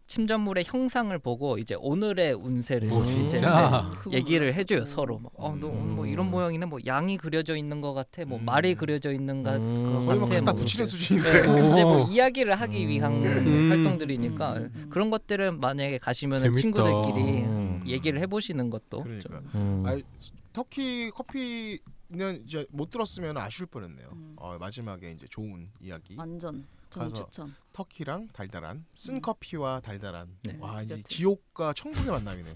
침전물의 형상을 보고 이제 오늘의 운세를 오, 이제, 진짜? 네, 얘기를 해줘요 서로. 너 뭐 이런 모양이네. 뭐 양이 그려져 있는 것 같아. 뭐 말이 그려져 있는 것 거의 막 같아. 갖다 뭐 붙이는 이렇게. 수준인데. 이제 뭐 이야기를 하기 위한 활동들이니까 음. 그런 것들을 만약에 가시면 재밌다. 친구들끼리 얘기를 해보시는 것도 그러니까. 좀 아니, 터키 커피는 이제 못 들었으면 아쉬울 뻔했네요. 마지막에 이제 좋은 이야기. 완전 저는 가서 추천. 터키랑 달달한 쓴 커피와 달달한. 네. 와 이제 디저트. 지옥과 천국의 만남이네.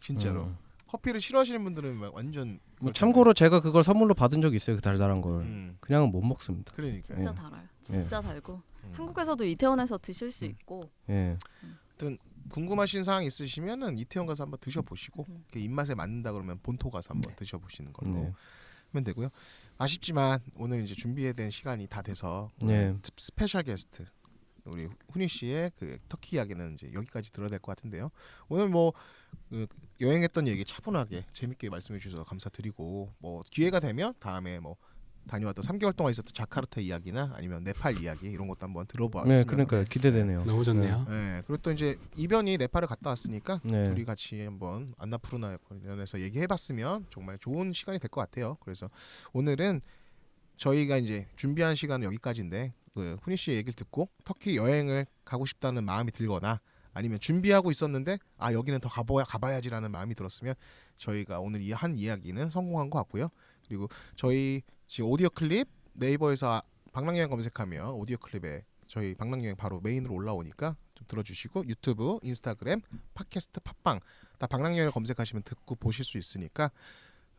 진짜로. 커피를 싫어하시는 분들은 막 완전. 뭐 참고로 제가 그걸 선물로 받은 적이 있어요. 그 달달한 걸. 그냥은 못 먹습니다. 그러니까. 진짜 예. 달아요. 진짜 달고 한국에서도 이태원에서 드실 수 있고 예. 궁금하신 사항 있으시면은 이태원 가서 한번 드셔보시고 입맛에 맞는다 그러면 본토 가서 한번 드셔보시는 걸로 네. 하면 되고요. 아쉽지만 오늘 이제 준비된 시간이 다 돼서 네. 스페셜 게스트 우리 훈이 씨의 그 터키 이야기는 이제 여기까지 들어야 될 것 같은데요. 오늘 뭐 여행했던 얘기 차분하게 재밌게 말씀해 주셔서 감사드리고 뭐 기회가 되면 다음에 뭐 다녀왔던 3개월 동안 있었던 자카르타 이야기나 아니면 네팔 이야기 이런 것도 한번 들어보았으면. 네, 그러니까 기대되네요. 너무 좋네요. 네, 그리고 또 이제 이변이 네팔을 갔다 왔으니까 네. 둘이 같이 한번 안나푸르나 관련해서 얘기해봤으면 정말 좋은 시간이 될 것 같아요. 그래서 오늘은 저희가 이제 준비한 시간은 여기까지인데 그 훈이 씨의 얘기를 듣고 터키 여행을 가고 싶다는 마음이 들거나 아니면 준비하고 있었는데 아 여기는 더 가봐야지라는 마음이 들었으면 저희가 오늘 이 한 이야기는 성공한 것 같고요. 그리고 저희 지금 오디오 클립 네이버에서 방랑여행 검색하면 오디오 클립에 저희 방랑여행 바로 메인으로 올라오니까 좀 들어주시고 유튜브, 인스타그램, 팟캐스트, 팟빵 다 방랑여행을 검색하시면 듣고 보실 수 있으니까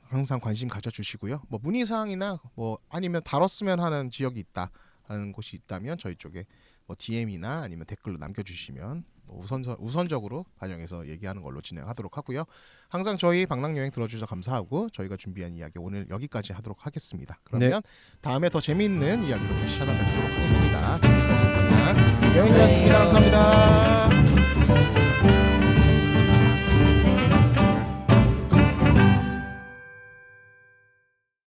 항상 관심 가져주시고요. 뭐 문의사항이나 뭐 아니면 다뤘으면 하는 지역이 있다라는 곳이 있다면 저희 쪽에 뭐 DM이나 아니면 댓글로 남겨주시면 뭐 우선적으로 반영해서 얘기하는 걸로 진행하도록 하고요. 항상 저희 방랑여행 들어주셔서 감사하고 저희가 준비한 이야기 오늘 여기까지 하도록 하겠습니다. 그러면 다음에 더 재미있는 이야기로 다시 찾아뵙도록 하겠습니다. 지금까지 방랑여행이었습니다. 감사합니다.